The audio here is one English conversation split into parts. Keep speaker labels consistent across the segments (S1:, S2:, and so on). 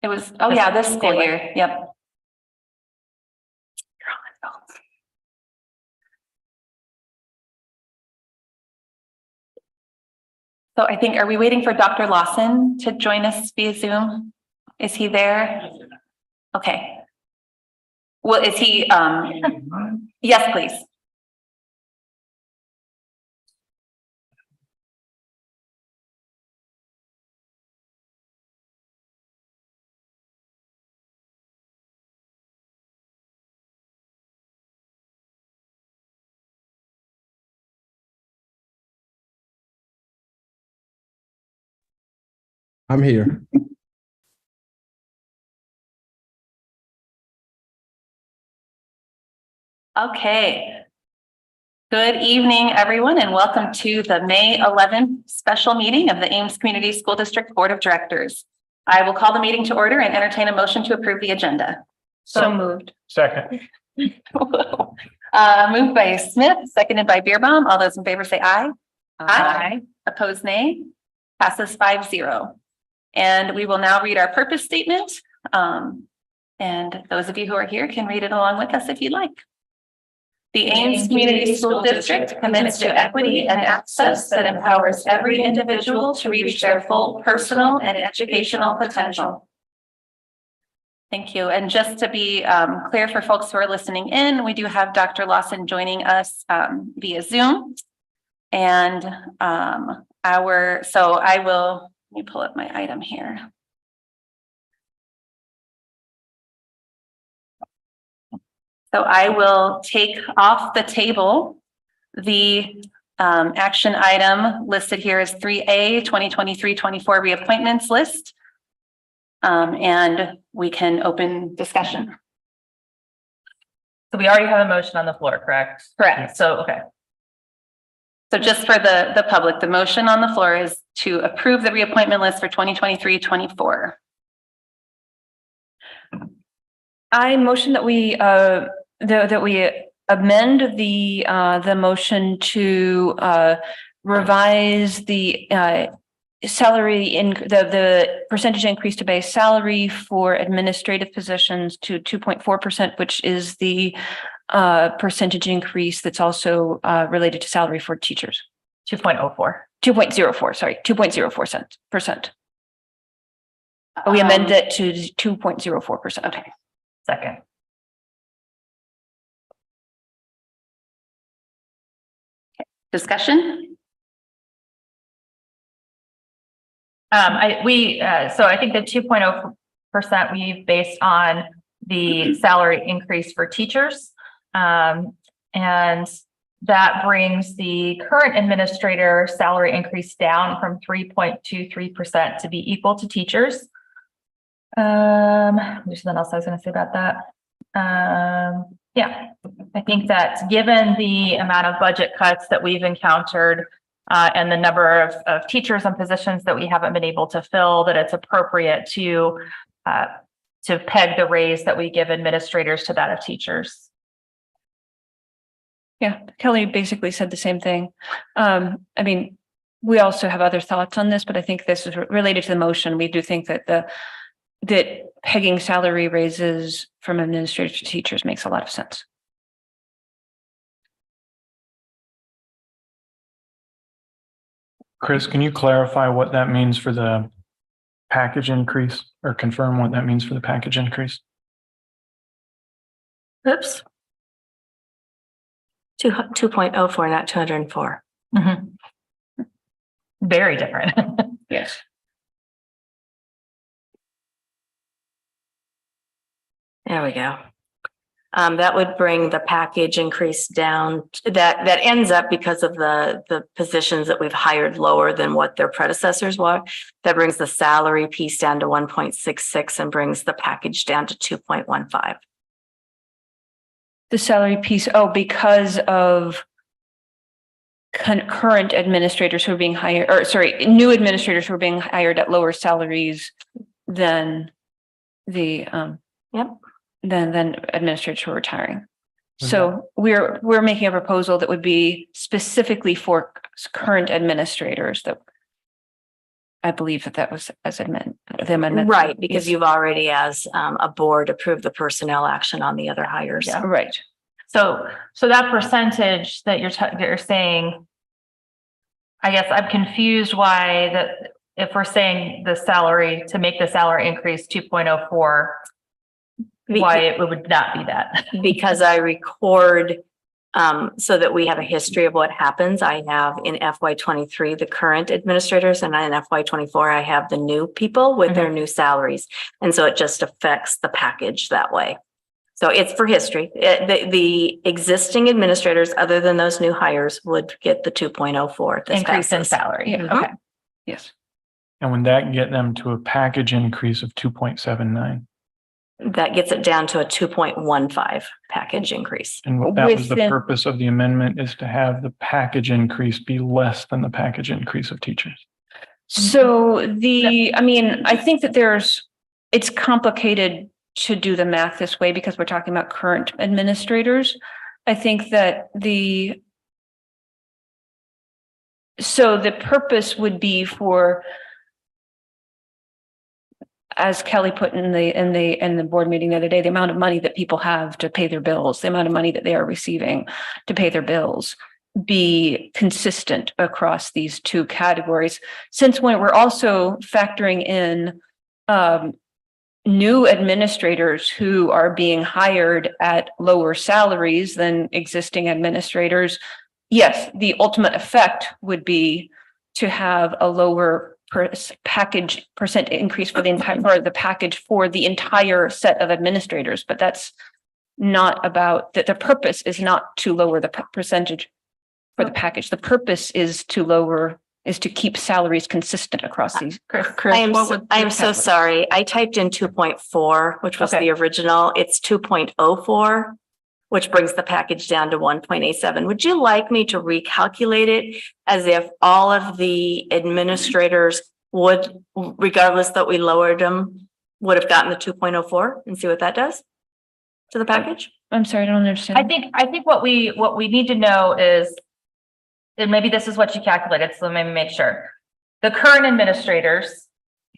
S1: It was, oh yeah, this school year. Yep. So I think, are we waiting for Dr. Lawson to join us via Zoom? Is he there? Okay. Well, is he, yes, please.
S2: I'm here.
S1: Okay. Good evening, everyone, and welcome to the May 11th special meeting of the Ames Community School District Board of Directors. I will call the meeting to order and entertain a motion to approve the agenda.
S3: So moved.
S4: Second.
S1: Moved by Smith, seconded by Beerbaum. All those in favor say aye. Aye. Opposed, nay. Passes 5-0. And we will now read our purpose statement. And those of you who are here can read it along with us if you'd like. The Ames Community School District commits to equity and access that empowers every individual to reach their full personal and educational potential. Thank you. And just to be clear for folks who are listening in, we do have Dr. Lawson joining us via Zoom. And so I will, let me pull up my item here. So I will take off the table the action item listed here as 3A 2023-24 reappointments list. And we can open discussion.
S3: So we already have a motion on the floor, correct?
S1: Correct.
S3: So, okay.
S1: So just for the public, the motion on the floor is to approve the reappointment list for 2023-24.
S5: I motion that we amend the motion to revise the salary in the percentage increase to base salary for administrative positions to 2.4%, which is the percentage increase that's also related to salary for teachers.
S3: 2.04.
S5: 2.04, sorry, 2.04%. We amend it to 2.04%.
S1: Okay.
S3: Second.
S1: Discussion?
S3: So I think the 2.0% we've based on the salary increase for teachers. And that brings the current administrator salary increase down from 3.23% to be equal to teachers. There's something else I was going to say about that. Yeah, I think that given the amount of budget cuts that we've encountered and the number of teachers and positions that we haven't been able to fill, that it's appropriate to peg the raise that we give administrators to that of teachers.
S5: Yeah, Kelly basically said the same thing. I mean, we also have other thoughts on this, but I think this is related to the motion. We do think that that pegging salary raises from administrators to teachers makes a lot of sense.
S4: Chris, can you clarify what that means for the package increase, or confirm what that means for the package increase?
S6: Oops. 2.04, not 204.
S3: Mm-hmm. Very different.
S5: Yes.
S6: There we go. That would bring the package increase down. That ends up, because of the positions that we've hired lower than what their predecessors were. That brings the salary piece down to 1.66 and brings the package down to 2.15.
S5: The salary piece, because of current administrators who are being hired, or sorry, new administrators who are being hired at lower salaries than the than administrators who are retiring. Mm-hmm. So we're making a proposal that would be specifically for current administrators that I believe that was as the amendment.
S6: Right, because
S5: Yes.
S6: you've already as a board approved the personnel action on the other hires.
S3: Yeah.
S5: Right.
S3: So that percentage that you're saying, I guess I'm confused why that, if we're saying the salary, to make the salary increase 2.04, why it would not be that?
S6: Because I record so that we have a history of what happens. I have in FY23 the current administrators, and in FY24 I have the new people with their new salaries, and so it just affects the package that way. So it's for history. The existing administrators, other than those new hires, would get the 2.04 if this
S3: Increase in
S6: passes.
S3: salary.
S5: Yeah.
S3: Okay.
S5: Yes.
S4: And would that get them to a package increase of 2.79?
S6: That gets it down to a 2.15 package increase.
S4: And that was the
S5: Within-
S4: purpose of the amendment, is to have the package increase be less than the package increase of teachers.
S5: So I mean, I think that it's complicated to do the math this way because we're talking about current administrators. I think that so the purpose would be for, as Kelly put in the board meeting the other day, the amount of money that people have to pay their bills, the amount of money that they are receiving to pay their bills, be consistent across these two categories. Since when we're also factoring in new administrators who are being hired at lower salaries than existing administrators, yes, the ultimate effect would be to have a lower package percent increase for the package for the entire set of administrators. But that's not about that. The purpose is not to lower the percentage for the package. The purpose is to keep salaries consistent across these.
S3: Chris,
S6: I am
S3: what
S6: so,
S3: would
S6: I
S3: your
S6: am so
S3: calculate?
S6: sorry. I typed in 2.4, which was
S3: Okay.
S6: the original. It's 2.04, which brings the package down to 1.87. Would you like me to recalculate it as if all of the administrators would, regardless that we lowered them, would have gotten the 2.04 and see what that does to the package?
S5: I'm sorry, I don't understand.
S3: I think what we need to know is, and maybe this is what you calculated, so maybe make sure. The current administrators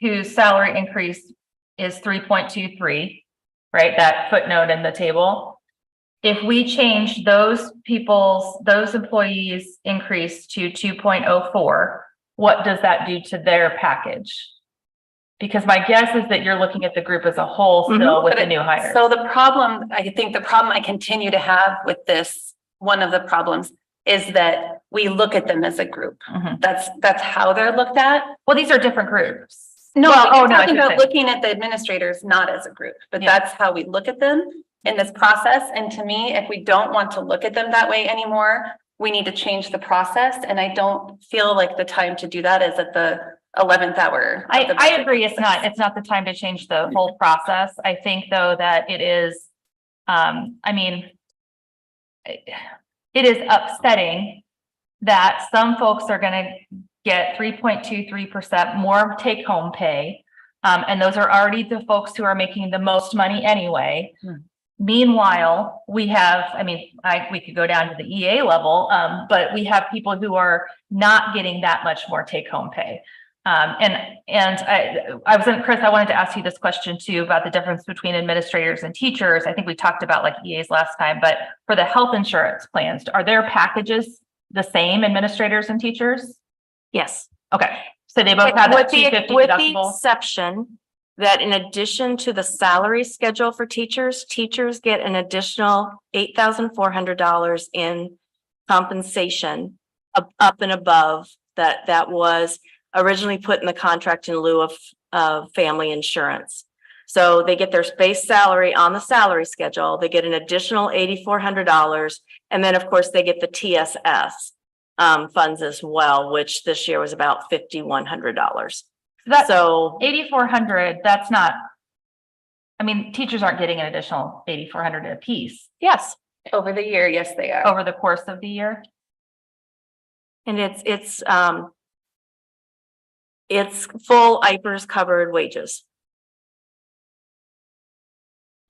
S3: whose salary increase is 3.23, right? That footnote in the table. If we change those employees increase to 2.04, what does that do to their package? Because my guess is that you're looking at the group as a whole still with the new hires.
S1: So I think the problem I continue to have with this, one of the problems is that we look at them as a group.
S3: Mhm.
S1: That's how they're looked at.
S3: Well, these are different groups.
S1: No,
S3: Well,
S1: I'm
S3: no, I
S1: talking
S3: see what
S1: about
S3: you're saying.
S1: looking at the administrators not as a group, but
S3: Yeah.
S1: that's how we look at them in this process. And to me, if we don't want to look at them that way anymore, we need to change the process. And I don't feel like the time to do that is at the 11th hour. of the
S3: I
S1: budget
S3: agree. It's
S1: process.
S3: not the time to change the whole process. I think though that it is, I mean, it is upsetting that some folks are gonna get 3.23% more take home pay. And those are already the folks who are making the most money anyway. Meanwhile, we have, I mean, we could go down to the EA level, but we have people who are not getting that much more take home pay. Chris, I wanted to ask you this question too about the difference between administrators and teachers. I think we talked about like EAs last time, but for the health insurance plans, are their packages the same, administrators and teachers?
S6: Yes.
S3: Okay, so they both have that 250
S6: With the
S3: deductible.
S6: exception that in addition to the salary schedule for teachers get an additional $8,400 in compensation up and above that was originally put in the contract in lieu of family insurance. So they get their base salary on the salary schedule. They get an additional $8,400. And then of course they get the TSS funds as well, which this year was about $5,100. So
S3: 8,400, that's not, I mean, teachers aren't getting an additional 8,400 a piece
S6: yes,
S1: Over the year, yes, they are.
S3: over the course of the year.
S6: and it's full IPERS covered wages.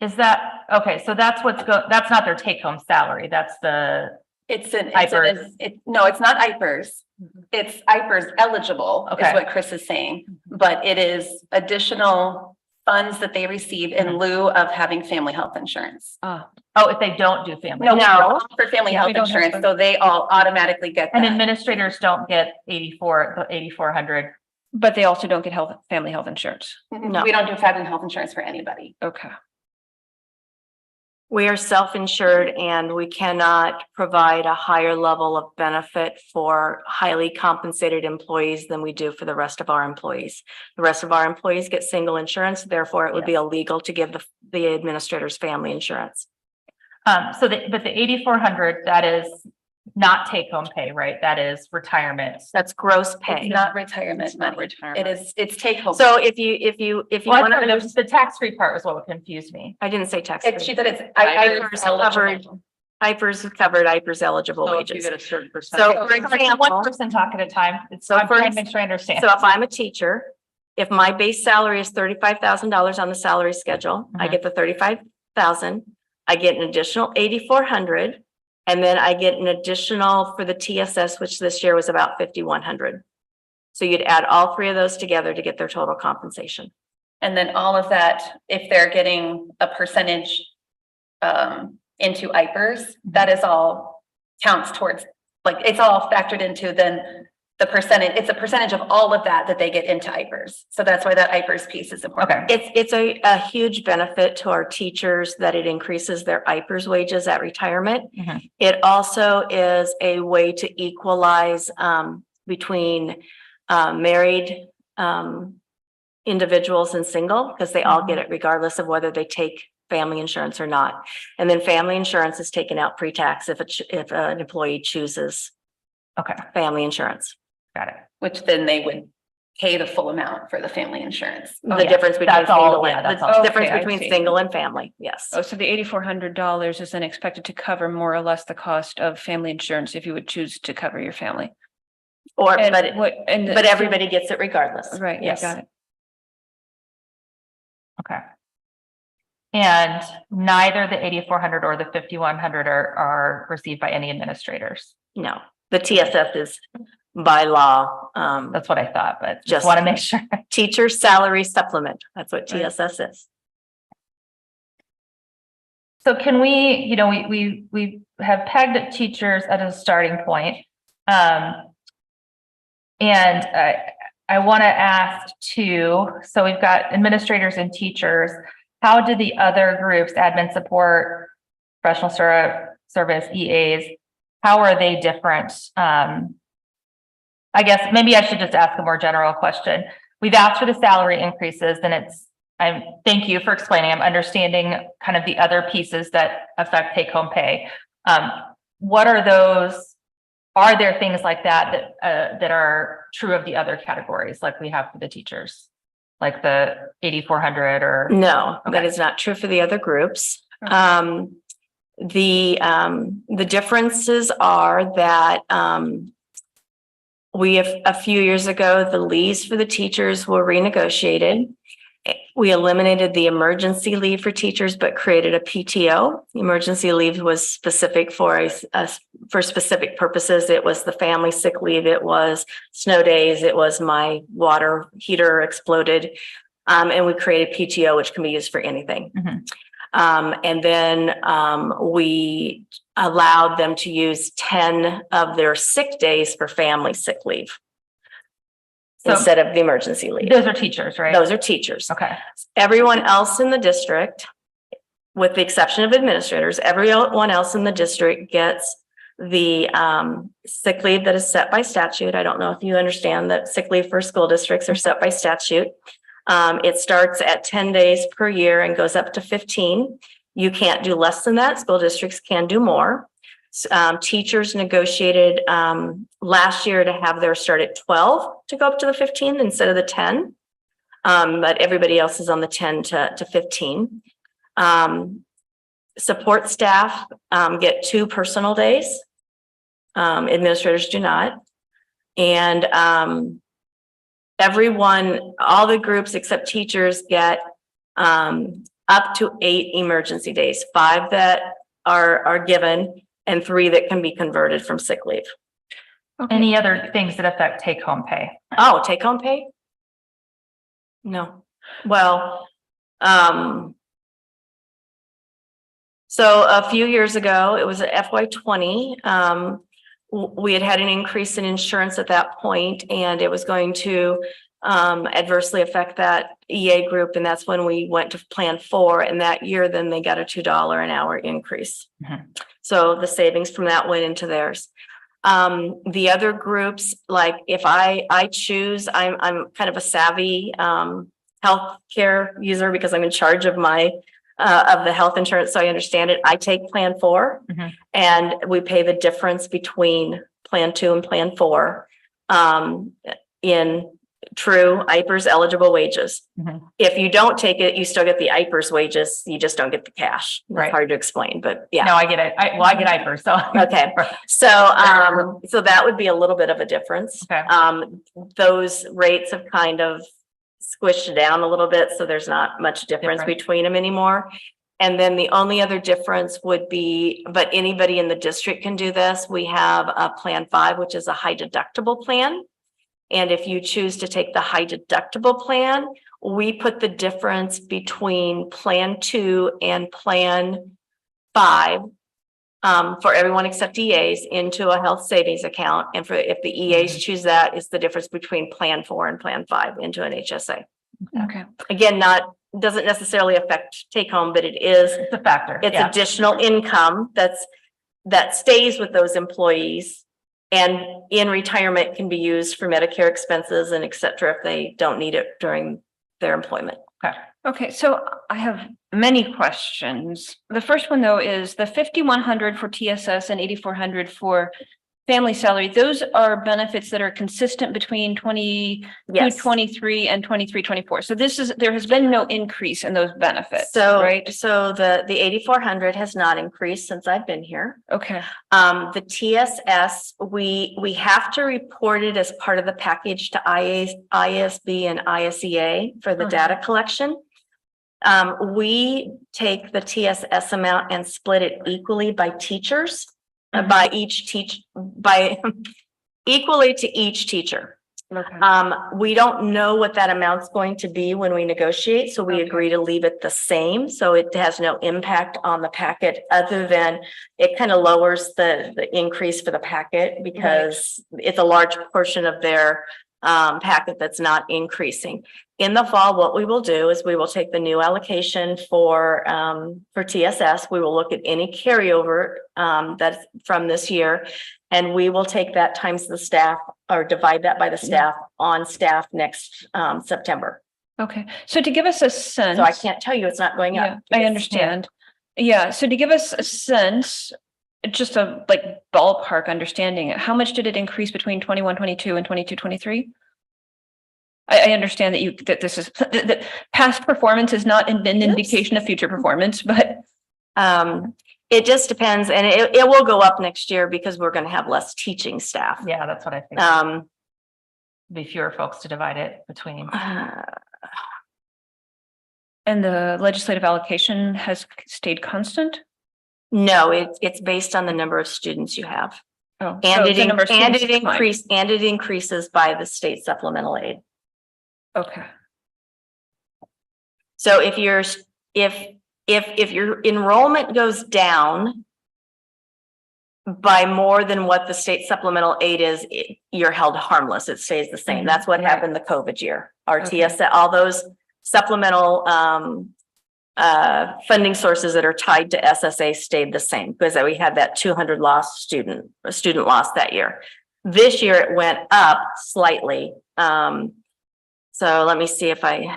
S3: Is that, okay, so that's that's not their take home salary. That's the,
S1: It's
S3: IPERS.
S1: no, it's not IPERS. it's IPERS eligible is
S3: Okay.
S1: what Chris is saying, but it is additional funds that they receive in lieu of having family health insurance.
S5: Ah,
S3: Oh, if they don't do family.
S1: No,
S6: No.
S1: for family
S5: Yeah,
S1: health
S5: we don't have
S1: insurance,
S5: to-
S1: so they all automatically get
S3: And
S1: that.
S3: administrators don't get 8,400.
S5: but they also don't get family health insurance.
S6: No.
S1: We don't do family health insurance for anybody.
S5: Okay.
S6: We are self-insured and we cannot provide a higher level of benefit for highly compensated employees than we do for the rest of our employees. The rest of our employees get single insurance, therefore it would be illegal to give the administrators family insurance.
S3: But the 8,400, that is not take home pay, right? That is retirement.
S6: That's gross
S1: It's
S6: pay.
S1: not retirement money. It's take home.
S6: So if you
S3: Well,
S6: want
S3: I
S6: to,
S3: thought the tax-free part was what confused me.
S6: I didn't say tax.
S1: She said it's
S6: IPERS covered,
S1: eligible.
S6: IPERS covered, IPERS eligible wages.
S2: a certain percent.
S6: So for
S3: Sorry, one
S6: example,
S3: person talk at a time.
S6: So
S3: I'm trying
S6: for-
S3: to make sure I understand.
S6: so if I'm a teacher, if my base salary is $35,000 on the salary schedule, I
S3: Mhm.
S6: get the 35,000. I get an additional 8,400. And then I get an additional for the TSS, which this year was about 5,100. So you'd add all three of those together to get their total compensation.
S1: And then all of that, if they're getting a percentage into IPERS, that is all counts towards, like, it's all factored into then the percentage, it's a percentage of all of that they get into IPERS. So that's why that IPERS piece is important.
S3: Okay.
S6: It's a huge benefit to our teachers that it increases their IPERS wages at retirement.
S3: Mhm.
S6: It also is a way to equalize between married individuals and single, because they all get it regardless of whether they take family insurance or not. And then family insurance is taken out pre-tax if an employee chooses
S3: Okay,
S6: family insurance.
S3: got it.
S1: Which then they would pay the full amount for the family insurance.
S6: The
S3: yeah.
S6: difference between
S3: That's all-
S6: single
S3: yeah,
S6: and,
S3: that's
S6: the
S3: all.
S6: difference
S5: Okay, I
S6: between
S5: see.
S6: single and family, yes.
S5: Oh, so the $8,400 is then expected to cover more or less the cost of family insurance if you would choose to cover your family.
S6: Or,
S5: And
S6: but,
S5: what, and
S6: but everybody gets it regardless.
S5: Right, yeah,
S6: Yes.
S5: got it.
S3: Okay. And neither the 8,400 or the 5,100 are received by any administrators.
S6: No, the TSF is by law,
S3: That's what I thought, but just
S6: Just-
S3: want to make sure.
S6: teacher salary supplement. That's what
S5: Right.
S6: TSS is.
S3: So can we, we have pegged teachers at a starting point. And I want to ask too, so we've got administrators and teachers. How do the other groups, admin support, professional service, EAs, how are they different? I guess maybe I should just ask a more general question. We've asked for the salary increases, then thank you for explaining. I'm understanding kind of the other pieces that affect take home pay. What are those? Are there things like that are true of the other categories, like we have for the teachers, like the 8,400 or?
S6: No, that
S3: Okay.
S6: is not true for the other groups.
S3: Okay.
S6: The differences are that, we have a few years ago, the leaves for the teachers were renegotiated. We eliminated the emergency leave for teachers, but created a PTO. Emergency leave was specific for for specific purposes. It was the family sick leave. It was snow days. It was my water heater exploded. And we created PTO, which can be used for anything.
S3: Mhm.
S6: And then we allowed them to use 10 of their sick days for family sick leave
S3: So
S6: instead of the emergency leave.
S3: those are teachers, right?
S6: Those are teachers.
S3: Okay,
S6: Everyone else in the district, with the exception of administrators, everyone else in the district gets the sick leave that is set by statute. I don't know if you understand that sick leave for school districts are set by statute. It starts at 10 days per year and goes up to 15. You can't do less than that. School districts can do more. Teachers negotiated last year to have their start at 12 to go up to the 15 instead of the 10. But everybody else is on the 10 to 15. Support staff get 2 personal days. Administrators do not. And everyone, all the groups except teachers get up to 8 emergency days, 5 that are given and 3 that can be converted from sick leave.
S3: Any other things that affect take home pay?
S6: Oh, take home pay? No. Well, so a few years ago, it was FY20. We had an increase in insurance at that point, and it was going to adversely affect that EA group. And that's when we went to Plan 4. And that year, then they got a $2 an hour increase. So the savings from that went into theirs. The other groups, like if I choose, I'm kind of a savvy healthcare user because I'm in charge of my of the health insurance, so I understand it. I take Plan 4, and we pay the difference between Plan 2 and Plan 4 in true IPERS eligible wages. If you don't take it, you still get the IPERS wages. You just don't get the cash. That's
S3: Right.
S6: hard to explain, but yeah.
S3: No, I get it. I get IPER, so.
S6: Okay. So that would be a little bit of a difference.
S3: Okay.
S6: Those rates have kind of squished down a little bit, so there's not much difference between them anymore. And then the only other difference would be, but anybody in the district can do this. We have a Plan 5, which is a high deductible plan. And if you choose to take the high deductible plan, we put the difference between Plan 2 and Plan 5 for everyone except EAs into a health savings account. And for if the EAs choose that, it's the difference between Plan 4 and Plan 5 into an HSA.
S5: Okay.
S6: Again, doesn't necessarily affect take home, but it is.
S3: It's a factor.
S6: It's
S3: Yeah.
S6: additional income that stays with those employees, and in retirement can be used for Medicare expenses and et cetera if they don't need it during their employment.
S5: Okay, so I have many questions. The first one, though, is the 5,100 for TSS and 8,400 for family salary. Those are benefits that are consistent between 23 and 23-24. So there has been no increase in those benefits, right?
S6: So the 8,400 has not increased since I've been here.
S5: Okay.
S6: The TSS, we have to report it as part of the package to IASB and ISEA for the data collection. We take the TSS amount and split it equally by teachers, equally to each teacher.
S5: Okay.
S6: We don't know what that amount's going to be when we negotiate, so we agree to leave it the same. So it has no impact on the packet other than it kind of lowers the increase for the packet because it's a large portion of their packet that's not increasing. In the fall, what we will do is we will take the new allocation for TSS. We will look at any carryover that's from this year, and we will take that times the staff or divide that by the staff on staff next September.
S5: Okay. So to give us a sense.
S6: So I can't tell you it's not going up.
S5: I understand. Yeah. So to give us a sense, just a ballpark understanding, how much did it increase between 21-22 and 22-23? I understand that this is that past performance is not an indication of future performance, but
S6: it just depends, and it will go up next year because we're going to have less teaching staff.
S3: Yeah, that's what I think. Be fewer folks to divide it between.
S5: and the legislative allocation has stayed constant.
S6: No, it's based on the number of students you have.
S5: Oh,
S6: And
S5: so the number of students
S6: it increases by the state supplemental aid.
S5: Okay.
S6: So if your enrollment goes down by more than what the state supplemental aid is, you're held harmless. It stays the same. That's what happened the COVID year. Our TSS, all those supplemental funding sources that are tied to SSA stayed the same because we had that 200 student loss that year. This year it went up slightly. So let me see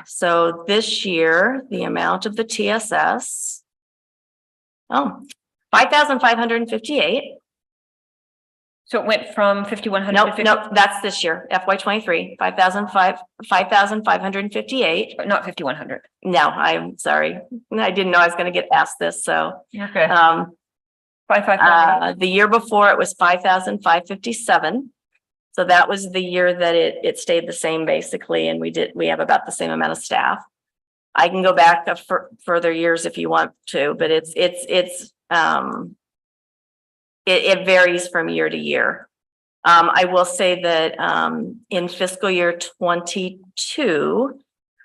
S6: so this year, the amount of the TSS, 5,558.
S5: So it went from 5,100
S6: Nope, that's this year, FY23, 5,558.
S5: not 5,100.
S6: No, I'm sorry. I didn't know I was going to get asked this, so.
S3: You're good.
S5: 5,500.
S6: The year before it was 5,557. So that was the year that it stayed the same basically. And we have about the same amount of staff. I can go back further years if you want to, but it varies from year to year. I will say that, in fiscal year 22,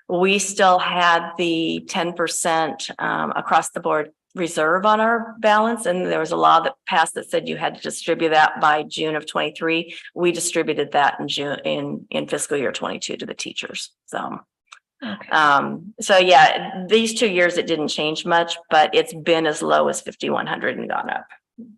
S6: we still had the 10%, across the board reserve on our balance. And there was a law that passed that said you had to distribute that by June of 23. We distributed that in June, in fiscal year 22 to the teachers. So, so yeah, these 2 years, it didn't change much, but it's been as low as 5,100 and gone up.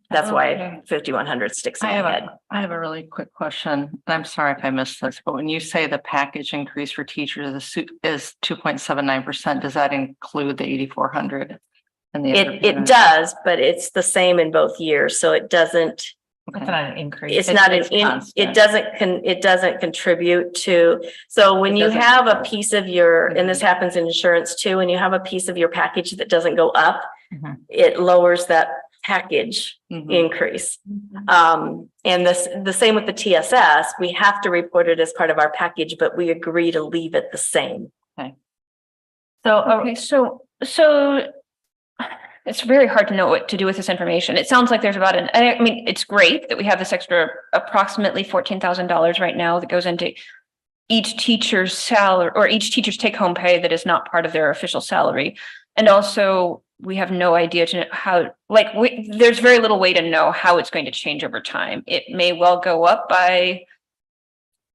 S6: That's why 5,100 sticks in my head.
S2: I have a really quick question, and I'm sorry if I missed this, but when you say the package increase for teachers is 2.79%, does that include the 8,400? And the
S6: It does, but it's the same in both years, so it doesn't.
S3: It's not an increase.
S6: It's not an,
S2: constant.
S6: it doesn't contribute to, so when
S2: It
S6: you
S2: doesn't-
S6: have a piece of your, and this happens in insurance too, when you have a piece of your package that doesn't go up,
S3: Mhm.
S6: it lowers that package
S2: Mhm.
S6: increase. And the same with the TSS, we have to report it as part of our package, but we agree to leave it the same.
S3: So,
S5: Okay, so it's very hard to know what to do with this information. It sounds like there's about I mean, it's great that we have this extra approximately $14,000 right now that goes into each teacher's salary or each teacher's take-home pay that is not part of their official salary. And also we have no idea to how, like, there's very little way to know how it's going to change over time. It may well go up by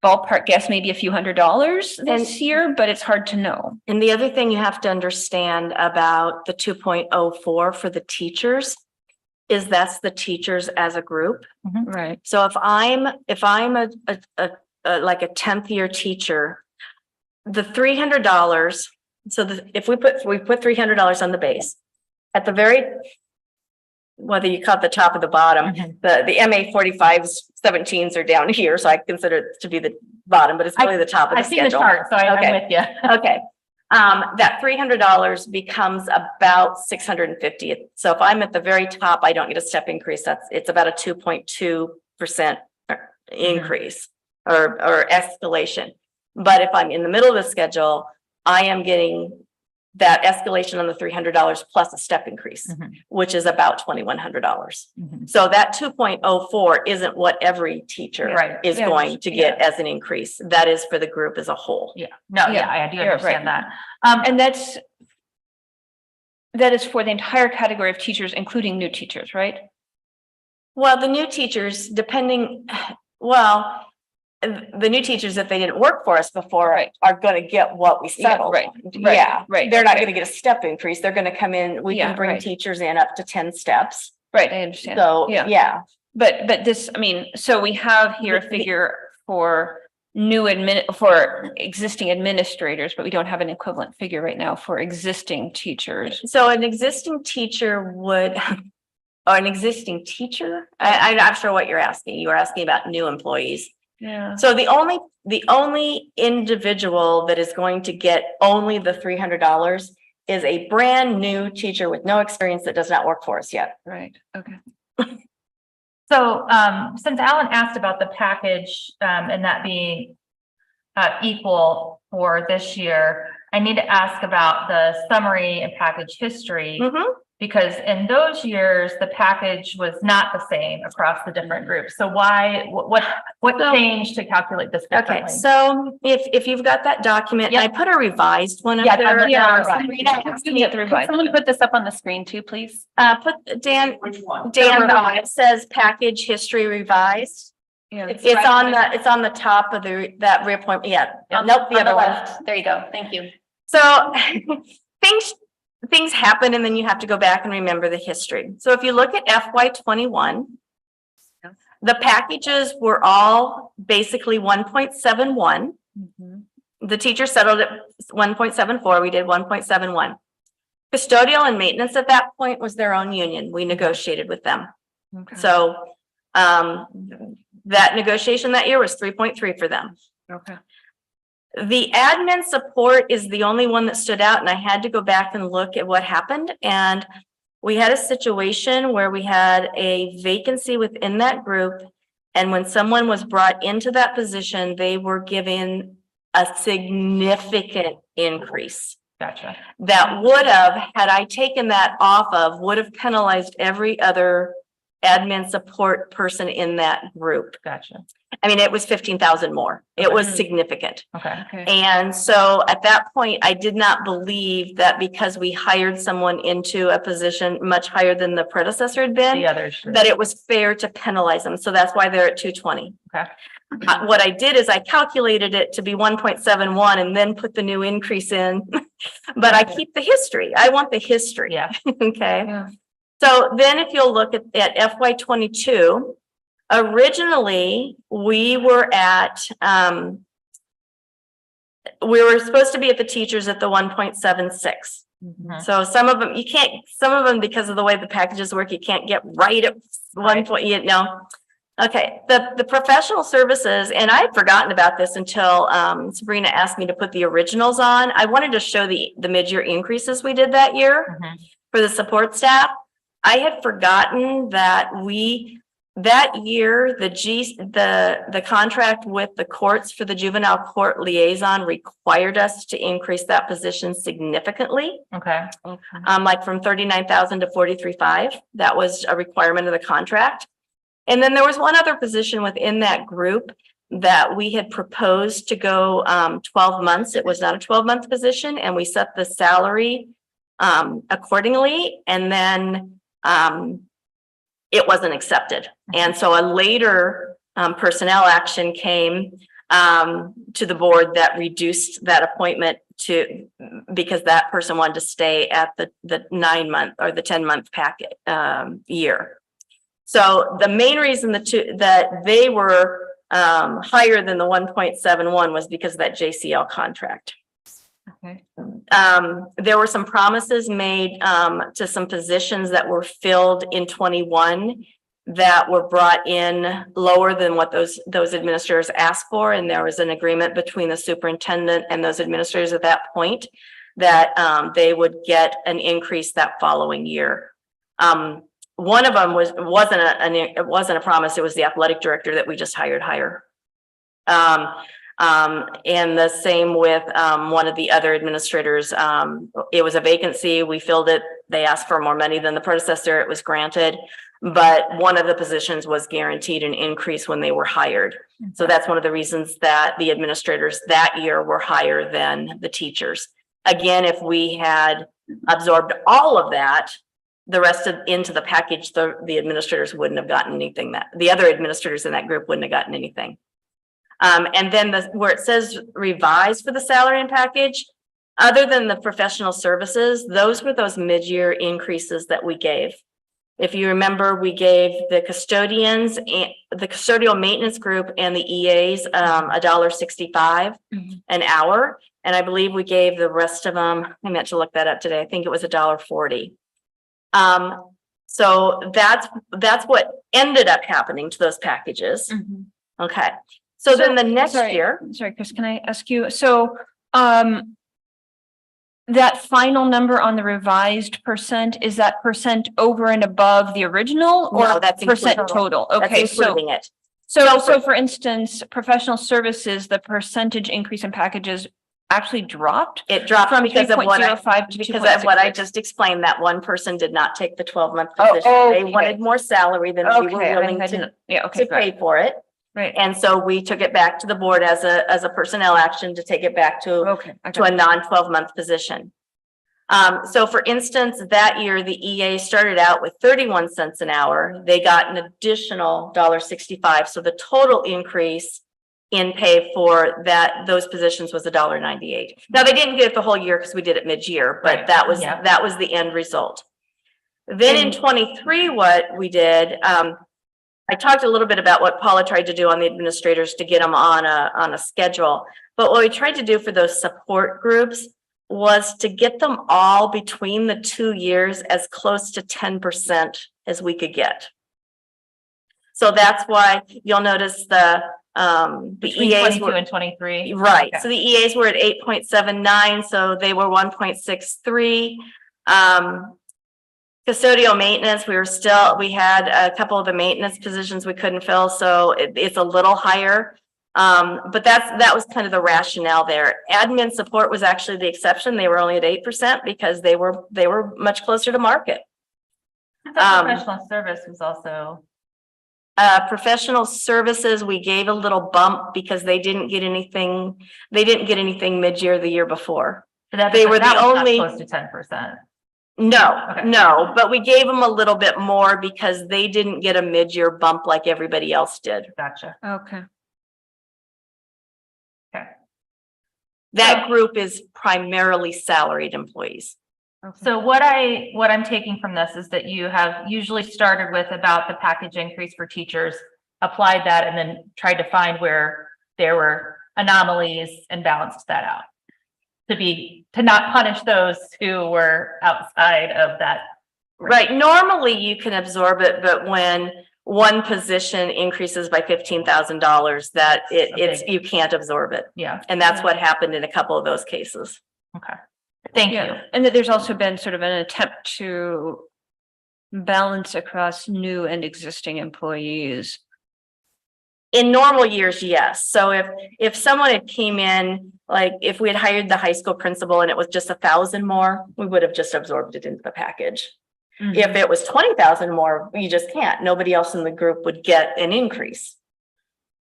S5: ballpark guess, maybe a few $100s this year, but it's hard to know.
S6: And the other thing you have to understand about the 2.04 for the teachers is that's the teachers as a group.
S5: Right.
S6: So if I'm a like a 10th year teacher, the $300, so if we put $300 on the base, at the very, whether you cut the top or the bottom, the MA 45s, 17s are down here, so I consider it to be the bottom, but it's really the top of the
S3: I've seen the
S6: schedule.
S3: chart, so I'm
S6: Okay.
S3: with you.
S6: Okay. That $300 becomes about $650. So if I'm at the very top, I don't get a step increase. It's about a 2.2% increase or escalation. But if I'm in the middle of the schedule, I am getting that escalation on the $300 plus a step increase, which is about $2,100. So that 2.04 isn't what every teacher is going to get as an increase. That is for the group as a whole.
S3: Yeah, no,
S5: Yeah,
S3: I do
S5: you're
S3: understand
S5: right.
S3: that.
S5: And that is for the entire category of teachers, including new teachers, right?
S6: Well, the new teachers, depending, well, the new teachers, if they didn't work for us before, are going to get what we settled.
S5: Right,
S6: on.
S5: right,
S6: Yeah,
S5: right,
S6: they're not
S5: right.
S6: going to get a step increase. They're going to come in. We
S5: Yeah,
S6: can bring
S5: right.
S6: teachers in up to 10 steps.
S5: Right, I understand.
S6: So, yeah.
S5: But this, I mean, so we have here a figure for for existing administrators, but we don't have an equivalent figure right now for existing teachers.
S6: So an existing teacher would, or an existing teacher, I'm not sure what you're asking. You were asking about new employees.
S5: Yeah.
S6: So the only individual that is going to get only the $300 is a brand new teacher with no experience that does not work for us yet.
S5: Right, okay.
S3: So, since Alan asked about the package, and that being equal for this year, I need to ask about the summary and package history. Because in those years, the package was not the same across the different groups. So why, what changed to calculate this differently?
S6: Okay, so if you've got that document, I put a revised one up there.
S1: Can someone put this up on the screen too, please?
S6: Put Dan, it says package history revised.
S1: Yeah.
S6: It's on the top of that reappointment. Yeah. Nope, the other one.
S1: There you go. Thank you.
S6: So things happen and then you have to go back and remember the history. So if you look at FY 21, the packages were all basically 1.71. The teacher settled at 1.74. We did 1.71. Custodial and maintenance at that point was their own union. We negotiated with them. So that negotiation that year was 3.3 for them.
S5: Okay.
S6: The admin support is the only one that stood out, and I had to go back and look at what happened. And we had a situation where we had a vacancy within that group. And when someone was brought into that position, they were given a significant increase.
S3: Gotcha.
S6: That would have, had I taken that off of, would have penalized every other admin support person in that group.
S3: Gotcha.
S6: I mean, it was 15,000 more. It was
S5: Okay.
S6: significant.
S3: Okay.
S5: Okay.
S6: And so at that point, I did not believe that because we hired someone into a position much higher than the predecessor had been,
S3: The others.
S6: that it was fair to penalize them. So that's why they're at 220.
S3: Okay.
S6: What I did is I calculated it to be 1.71 and then put the new increase in. But I keep the history. I want the history.
S3: Yeah.
S6: Okay.
S5: Yeah.
S6: So then if you'll look at FY 22, originally we were at, we were supposed to be at the teachers at the 1.76.
S3: Mhm.
S6: So some of them, some of them, because of the way the packages work, you can't get right at one point, you know. Okay, the professional services, and I had forgotten about this until Sabrina asked me to put the originals on. I wanted to show the mid-year increases we did that year
S3: Mhm.
S6: for the support staff. I had forgotten that that year, the contract with the courts for the juvenile court liaison required us to increase that position significantly.
S3: Okay.
S6: Like from 39,000 to 43,500. That was a requirement of the contract. And then there was one other position within that group that we had proposed to go 12 months. It was not a 12-month position, and we set the salary accordingly. And then it wasn't accepted. And so a later personnel action came to the board that reduced that appointment because that person wanted to stay at the 9-month or the 10-month packet year. So the main reason that they were higher than the 1.71 was because of that JCL contract.
S5: Okay.
S6: There were some promises made to some positions that were filled in 21 that were brought in lower than what those administrators asked for. And there was an agreement between the superintendent and those administrators at that point that they would get an increase that following year. One of them it wasn't a promise. It was the athletic director that we just hired higher. And the same with one of the other administrators. It was a vacancy. We filled it. They asked for more money than the predecessor. It was granted, but one of the positions was guaranteed an increase when they were hired. So that's one of the reasons that the administrators that year were higher than the teachers. Again, if we had absorbed all of that, the rest into the package, the administrators wouldn't have gotten anything. That the other administrators in that group wouldn't have gotten anything. And then where it says revised for the salary and package, other than the professional services, those were those mid-year increases that we gave. If you remember, we gave the custodians and the custodial maintenance group and the EAs $1.65 an hour. And I believe we gave the rest of them, I meant to look that up today. I think it was $1.40. So that's what ended up happening to those packages. Okay. So then the next year.
S5: Sorry, Chris, can I ask you? So, that final number on the revised percent, is that percent over and above the original or
S6: No, that's
S5: percent
S6: including-
S5: total?
S6: That's
S5: Okay, so,
S6: including it.
S5: so for instance, professional services, the percentage increase in packages actually dropped
S6: It dropped
S5: from
S6: because of what
S5: 3.05 to
S6: because of what I
S5: 2.66.
S6: just explained. That one person did not take the 12-month
S5: Oh,
S6: position. They
S5: okay.
S6: wanted more salary than we were
S5: Okay, I
S6: willing
S5: think I
S6: to
S5: didn't, yeah, okay, got
S6: pay
S5: it.
S6: for it.
S5: Right,
S6: And so we took it back to the board as a personnel action to take it back to
S5: okay. I
S6: a
S5: got it.
S6: non-12-month position. So for instance, that year, the EA started out with 31 cents an hour. They got an additional $1.65. So the total increase in pay for those positions was $1.98. Now they didn't get it the whole year because we did it mid-year, but
S3: Right.
S6: that was
S3: Yeah.
S6: that was the end result. Then in 23, what we did, I talked a little bit about what Paula tried to do on the administrators to get them on a schedule. But what we tried to do for those support groups was to get them all between the 2 years as close to 10% as we could get. So that's why you'll notice the
S3: Between
S6: EAs
S3: 22
S6: were
S3: and 23.
S6: right.
S3: Okay.
S6: So the EAs were at 8.79, so they were 1.63. Custodial maintenance, we had a couple of the maintenance positions we couldn't fill, so it's a little higher. But that was kind of the rationale there. Admin support was actually the exception. They were only at 8% because they were much closer to market.
S3: Professional service was also,
S6: Professional services, we gave a little bump because they didn't get anything mid-year the year before. They were the only-
S3: close to 10%.
S6: No,
S3: Okay.
S6: no, but we gave them a little bit more because they didn't get a mid-year bump like everybody else did.
S3: Gotcha.
S5: Okay.
S6: That group is primarily salaried employees.
S3: So what I'm taking from this is that you have usually started with about the package increase for teachers, applied that, and then tried to find where there were anomalies and balanced that out. To not punish those who were outside of that.
S6: Right, normally you can absorb it, but when one position increases by $15,000, that you can't absorb it.
S3: Yeah.
S6: And that's what happened in a couple of those cases.
S3: Okay. Thank you.
S5: Yeah, and that there's also been sort of an attempt to balance across new and existing employees.
S6: In normal years, yes. So if someone had came in, like if we had hired the high school principal and it was just 1,000 more, we would have just absorbed it into the package.
S5: Mhm.
S6: If it was 20,000 more, you just can't. Nobody else in the group would get an increase.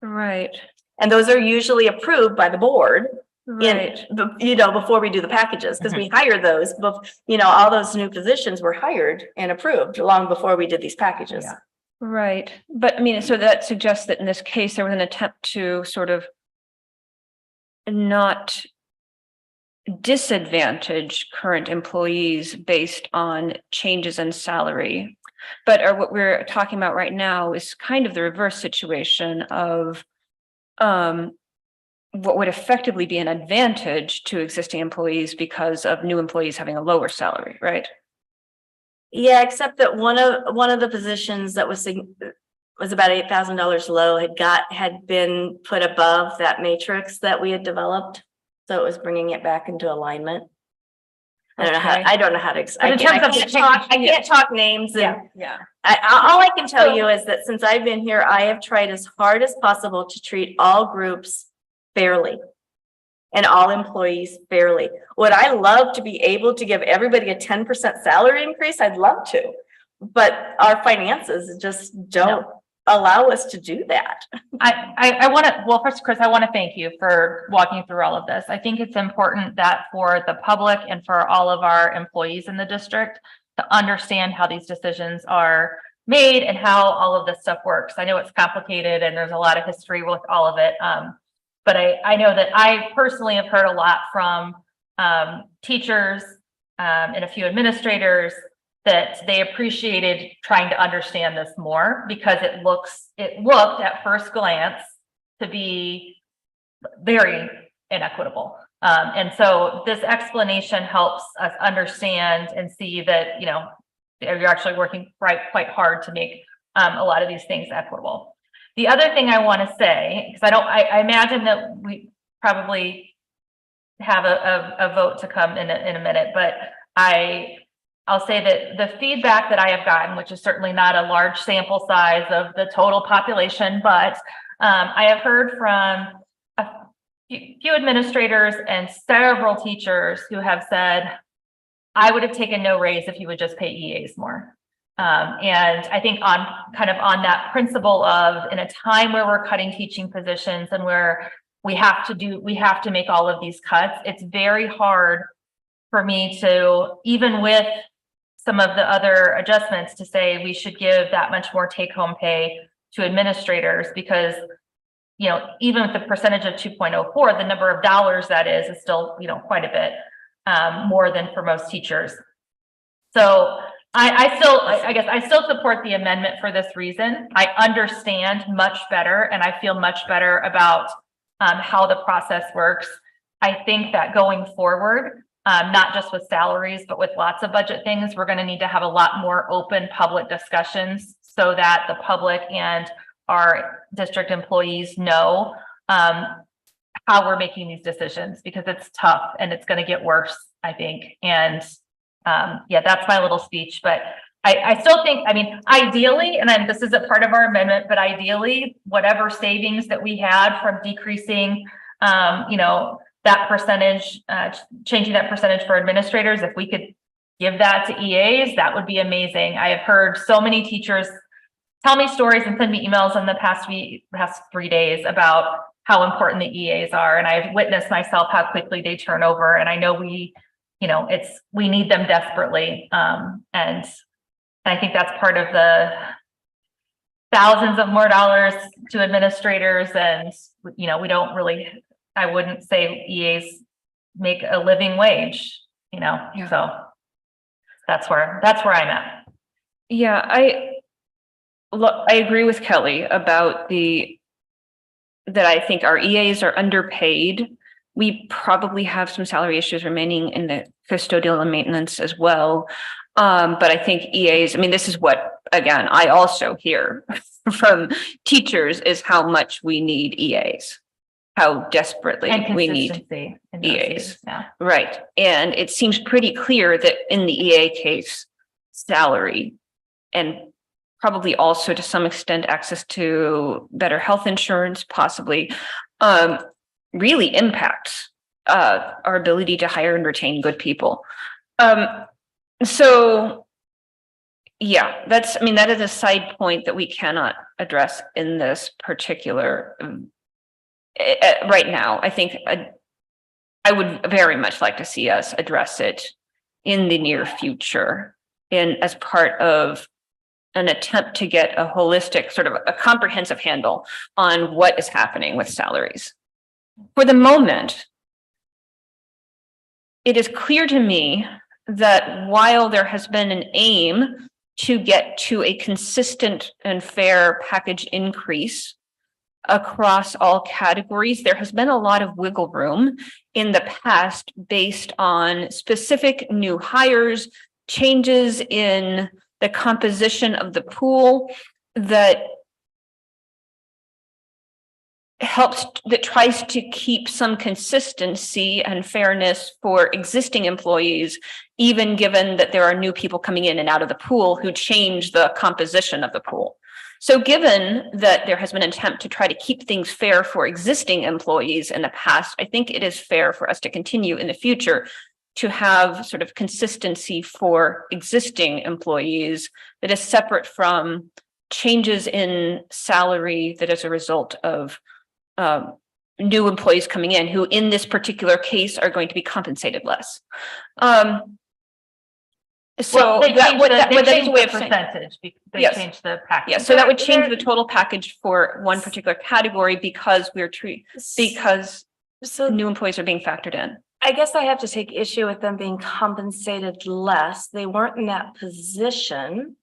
S5: Right,
S6: And those are usually approved by the board
S5: right.
S6: before we do the packages, because we hire those, but all those new positions were hired and approved long before we did these packages.
S3: Yeah.
S5: Right, but I mean, so that suggests that in this case, there was an attempt to sort of not disadvantage current employees based on changes in salary. But what we're talking about right now is kind of the reverse situation of what would effectively be an advantage to existing employees because of new employees having a lower salary, right?
S6: Yeah, except that one of the positions that was about $8,000 low had been put above that matrix that we had developed. So it was bringing it back into alignment. I don't know how to
S3: But in terms of
S6: I can't talk names. And
S3: Yeah.
S6: all I can tell you is that since I've been here, I have tried as hard as possible to treat all groups fairly and all employees fairly. Would I love to be able to give everybody a 10% salary increase? I'd love to, but our finances just don't allow us to do that.
S3: I want to, well, first, Chris, I want to thank you for walking through all of this. I think it's important that for the public and for all of our employees in the district to understand how these decisions are made and how all of this stuff works. I know it's complicated and there's a lot of history with all of it. But I know that I personally have heard a lot from teachers and a few administrators that they appreciated trying to understand this more because it looked at first glance to be very inequitable. And so this explanation helps us understand and see that, you're actually working quite hard to make a lot of these things equitable. The other thing I want to say, because I imagine that we probably have a vote to come in a minute, but I'll say that the feedback that I have gotten, which is certainly not a large sample size of the total population, but I have heard from a few administrators and several teachers who have said, I would have taken no raise if you would just pay EAs more. And I think on that principle of in a time where we're cutting teaching positions and where we have to make all of these cuts, it's very hard for me to, even with some of the other adjustments, to say we should give that much more take-home pay to administrators because, even with the percentage of 2.04, the number of dollars that is still, quite a bit more than for most teachers. So I guess I still support the amendment for this reason. I understand much better and I feel much better about how the process works. I think that going forward, not just with salaries, but with lots of budget things, we're going to need to have a lot more open public discussions so that the public and our district employees know how we're making these decisions, because it's tough and it's going to get worse, I think. And that's my little speech, but I still think, ideally, and this isn't part of our amendment, but ideally, whatever savings that we had from decreasing, that percentage, changing that percentage for administrators, if we could give that to EAs, that would be amazing. I have heard so many teachers tell me stories and send me emails in the past 3 days about how important the EAs are. And I've witnessed myself how quickly they turn over. And I know we need them desperately. And I think that's part of the thousands of more dollars to administrators. And, we don't really, I wouldn't say EAs make a living wage, so that's where I'm at.
S5: Yeah, I agree with Kelly about that I think our EAs are underpaid. We probably have some salary issues remaining in the custodial and maintenance as well. But I think EAs, this is what, again, I also hear from teachers is how much we need EAs, how desperately
S3: And
S5: we need
S3: consistency in those
S5: EAs.
S3: Yeah.
S5: Right. And it seems pretty clear that in the EA case, salary and probably also to some extent access to better health insurance, possibly, really impacts our ability to hire and retain good people. So yeah, that is a side point that we cannot address in this particular right now. I think I would very much like to see us address it in the near future and as part of an attempt to get a holistic, sort of a comprehensive handle on what is happening with salaries. For the moment, it is clear to me that while there has been an aim to get to a consistent and fair package increase across all categories, there has been a lot of wiggle room in the past based on specific new hires, changes in the composition of the pool that tries to keep some consistency and fairness for existing employees, even given that there are new people coming in and out of the pool who change the composition of the pool. So given that there has been an attempt to try to keep things fair for existing employees in the past, I think it is fair for us to continue in the future to have sort of consistency for existing employees that is separate from changes in salary that is a result of new employees coming in who in this particular case are going to be compensated less. So
S3: They
S5: that is a way of saying,
S3: percentage. They
S5: Yes.
S3: changed the package.
S5: yeah, so that would change the total package for one particular category because because
S6: So
S5: new employees are being factored in.
S6: I guess I have to take issue with them being compensated less. They weren't in that position.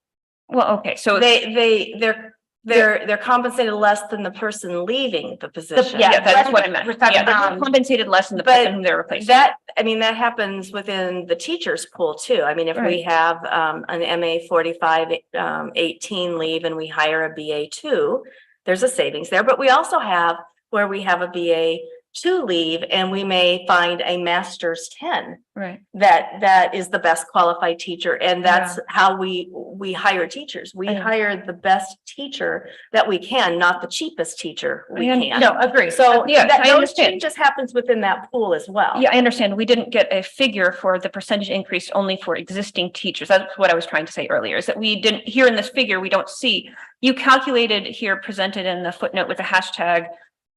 S5: Well, okay, so
S6: They're compensated less than the person leaving the position.
S5: yeah, that's what I meant.
S3: We're talking
S5: Yeah, they're
S3: about-
S5: compensated less than the
S6: but
S5: person whom they're replacing.
S6: That happens within the teachers pool too. If we
S5: Right.
S6: have an MA 45 18 leave and we hire a BA 2, there's a savings there. But we also have where we have a BA 2 leave and we may find a master's 10
S5: Right.
S6: that is the best qualified teacher. And that's how we hire teachers. We
S5: Yeah.
S6: hire the best teacher that we can, not the cheapest teacher we can.
S3: No, agree.
S6: So
S5: Yeah, I
S6: those
S5: understand.
S6: changes happens within that pool as well.
S5: Yeah, I understand. We didn't get a figure for the percentage increase only for existing teachers. That's what I was trying to say earlier, is that we didn't, here in this figure, we don't see, you calculated here presented in the footnote with a hashtag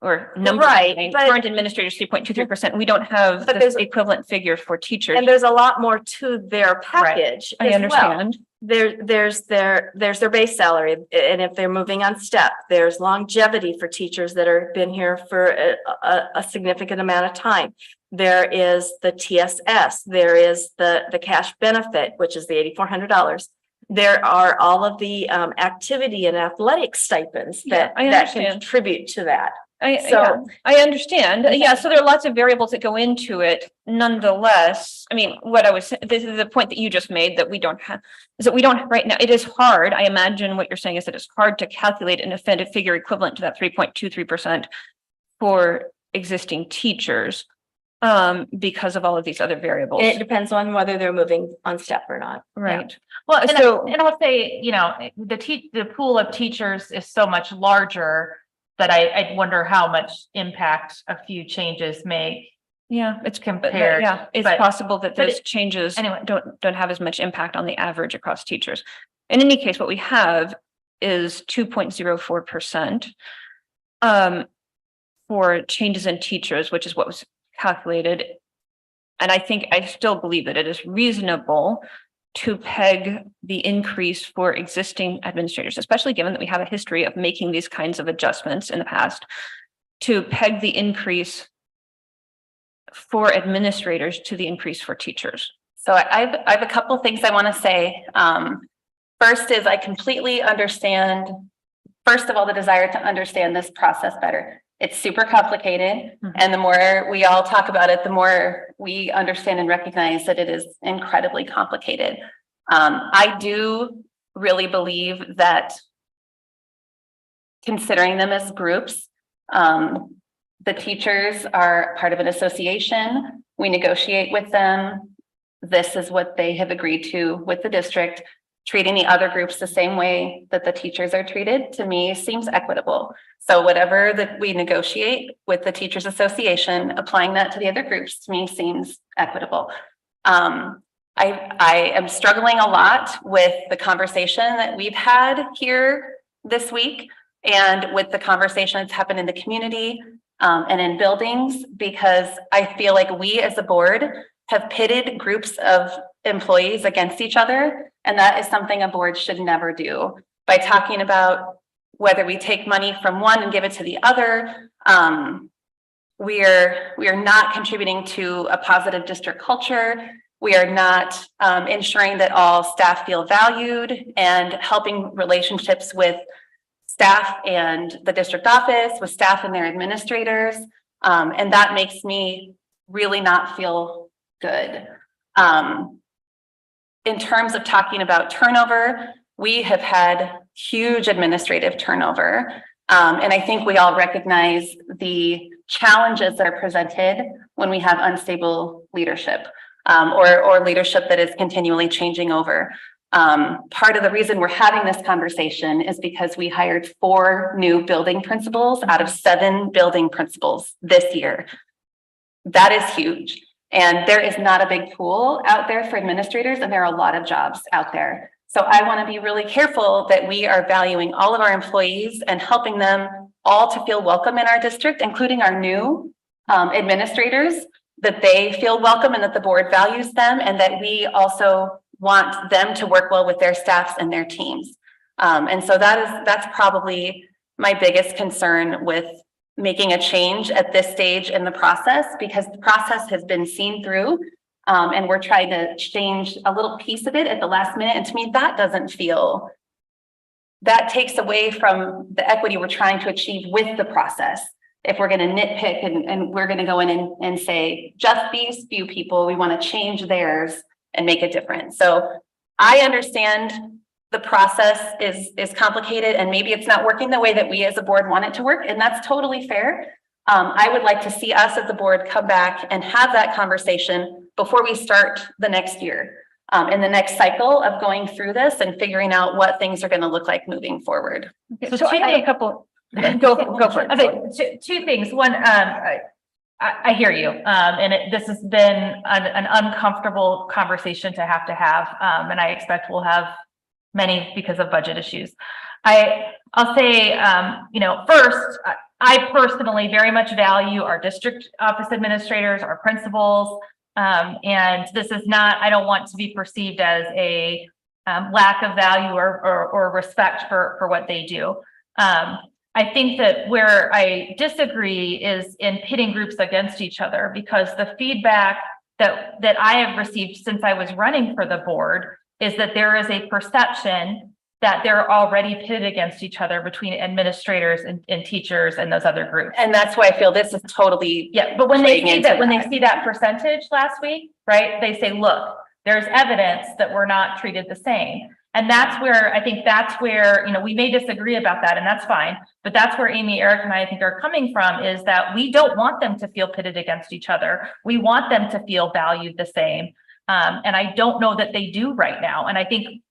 S5: or number,
S6: Right, but-
S5: current administrators 3.23%. We don't have
S6: But
S5: the
S6: there's-
S5: equivalent figure for teachers.
S6: And there's a lot more to their package
S5: I
S6: as well.
S5: understand.
S6: There's their base salary, and if they're moving on step, there's longevity for teachers that are been here for a significant amount of time. There is the TSS, there is the cash benefit, which is the $8,400. There are all of the activity and athletic stipends
S5: Yeah, I
S6: that can
S5: understand.
S6: contribute to that.
S5: I
S6: So-
S5: understand. Yeah, so there are lots of variables that go into it. Nonetheless, what I was, this is the point that you just made that we don't have, is that we don't right now, it is hard. I imagine what you're saying is that it's hard to calculate an offended figure equivalent to that 3.23% for existing teachers because of all of these other variables.
S6: And it depends on whether they're moving on step or not.
S5: Right.
S3: Well,
S5: So-
S3: and I'll say, the pool of teachers is so much larger that I wonder how much impact a few changes make.
S5: Yeah, it's
S3: Compared,
S5: yeah, it's
S3: but-
S5: possible that
S3: but
S5: those changes
S3: anyway.
S5: don't have as much impact on the average across teachers. In any case, what we have is 2.04%. For changes in teachers, which is what was calculated. And I still believe that it is reasonable to peg the increase for existing administrators, especially given that we have a history of making these kinds of adjustments in the past, to peg the increase for administrators to the increase for teachers.
S1: So I have a couple of things I want to say. First is I completely understand, first of all, the desire to understand this process better. It's super complicated. And the more we all talk about it, the more we understand and recognize that it is incredibly complicated. I do really believe that considering them as groups, the teachers are part of an association. We negotiate with them. This is what they have agreed to with the district. Treating the other groups the same way that the teachers are treated, to me, seems equitable. So whatever that we negotiate with the Teachers Association, applying that to the other groups, to me, seems equitable. I am struggling a lot with the conversation that we've had here this week and with the conversation that's happened in the community and in buildings, because I feel like we as a board have pitted groups of employees against each other. And that is something a board should never do. By talking about whether we take money from one and give it to the other, we are not contributing to a positive district culture. We are not ensuring that all staff feel valued and helping relationships with staff and the district office, with staff and their administrators. And that makes me really not feel good. In terms of talking about turnover, we have had huge administrative turnover. And I think we all recognize the challenges that are presented when we have unstable leadership or leadership that is continually changing over. Part of the reason we're having this conversation is because we hired 4 new building principals out of 7 building principals this year. That is huge. And there is not a big pool out there for administrators, and there are a lot of jobs out there. So I want to be really careful that we are valuing all of our employees and helping them all to feel welcome in our district, including our new administrators, that they feel welcome and that the board values them, and that we also want them to work well with their staffs and their teams. And so that's probably my biggest concern with making a change at this stage in the process, because the process has been seen through and we're trying to change a little piece of it at the last minute. And to me, that takes away from the equity we're trying to achieve with the process. If we're going to nitpick and we're going to go in and say, just these few people, we want to change theirs and make a difference. So I understand the process is complicated and maybe it's not working the way that we as a board want it to work. And that's totally fair. I would like to see us as a board come back and have that conversation before we start the next year, in the next cycle of going through this and figuring out what things are going to look like moving forward.
S5: So I have a couple, go for it.
S3: Okay, two things. One, I hear you. And this has been an uncomfortable conversation to have. And I expect we'll have many because of budget issues. I'll say, first, I personally very much value our district office administrators, our principals. And this is not, I don't want to be perceived as a lack of value or respect for what they do. I think that where I disagree is in pitting groups against each other, because the feedback that I have received since I was running for the board is that there is a perception that they're already pitted against each other between administrators and teachers and those other groups.
S1: And that's why I feel this is totally.
S3: Yeah, but when they see that percentage last week, right, they say, look, there's evidence that we're not treated the same. And that's where, we may disagree about that, and that's fine. But that's where Amy, Eric, and I think are coming from, is that we don't want them to feel pitted against each other. We want them to feel valued the same. And I don't know that they do right now. And I think,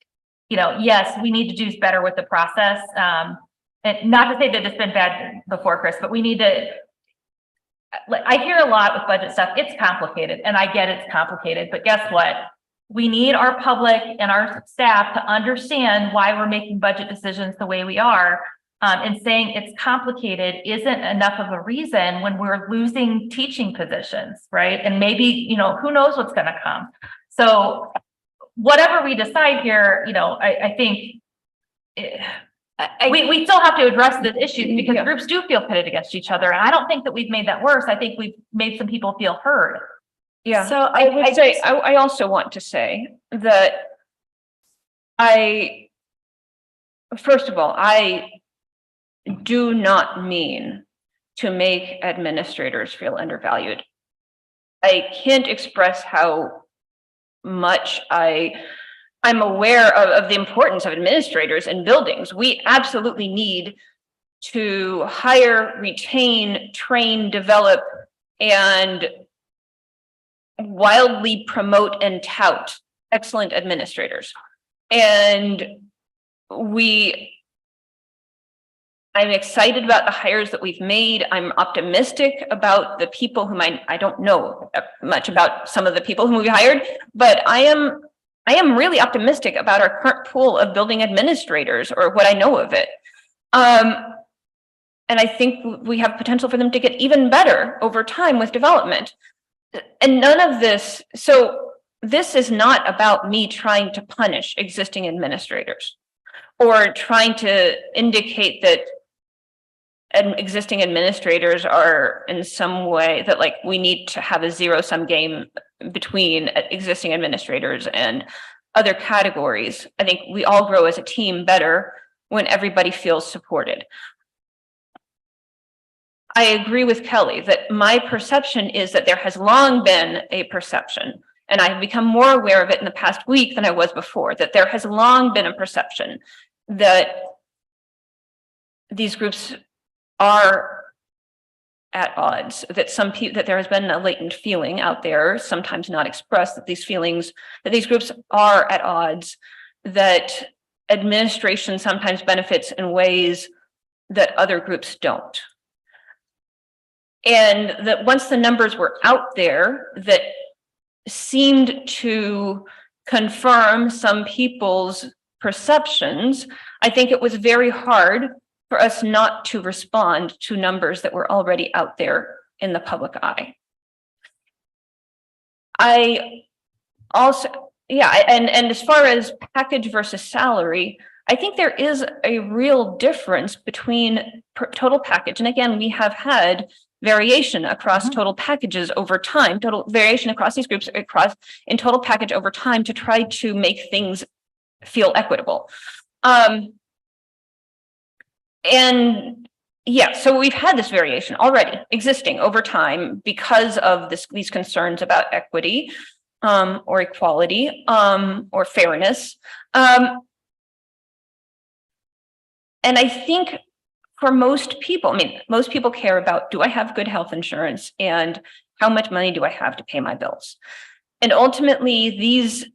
S3: yes, we need to do better with the process. And not to say that it's been bad before, Chris, but we need to, like, I hear a lot with budget stuff. It's complicated, and I get it's complicated, but guess what? We need our public and our staff to understand why we're making budget decisions the way we are. And saying it's complicated isn't enough of a reason when we're losing teaching positions, right? And maybe, you know, who knows what's going to come. So whatever we decide here, you know, I think we still have to address this issue because groups do feel pitted against each other. And I don't think that we've made that worse. I think we've made some people feel heard.
S5: Yeah.
S6: So
S5: I would say, I also want to say that first of all, I do not mean to make administrators feel undervalued. I can't express how much I'm aware of the importance of administrators in buildings. We absolutely need to hire, retain, train, develop, and wildly promote and tout excellent administrators. And I'm excited about the hires that we've made. I'm optimistic about the people whom I don't know much about some of the people whom we hired, but I am really optimistic about our current pool of building administrators, or what I know of it. And I think we have potential for them to get even better over time with development. And none of this, so this is not about me trying to punish existing administrators or trying to indicate that existing administrators are in some way that, like, we need to have a zero-sum game between existing administrators and other categories. I think we all grow as a team better when everybody feels supported. I agree with Kelly that my perception is that there has long been a perception, and I have become more aware of it in the past week than I was before, that there has long been a perception that these groups are at odds, that there has been a latent feeling out there, sometimes not expressed, that these groups are at odds, that administration sometimes benefits in ways that other groups don't. And that once the numbers were out there that seemed to confirm some people's perceptions, I think it was very hard for us not to respond to numbers that were already out there in the public eye. I also, and as far as package versus salary, I think there is a real difference between total package. And again, we have had variation across total packages over time, total variation across these groups in total package over time to try to make things feel equitable. And yeah, so we've had this variation already existing over time because of these concerns about equity, or equality, or fairness. And I think for most people, most people care about, do I have good health insurance and how much money do I have to pay my bills? And ultimately, these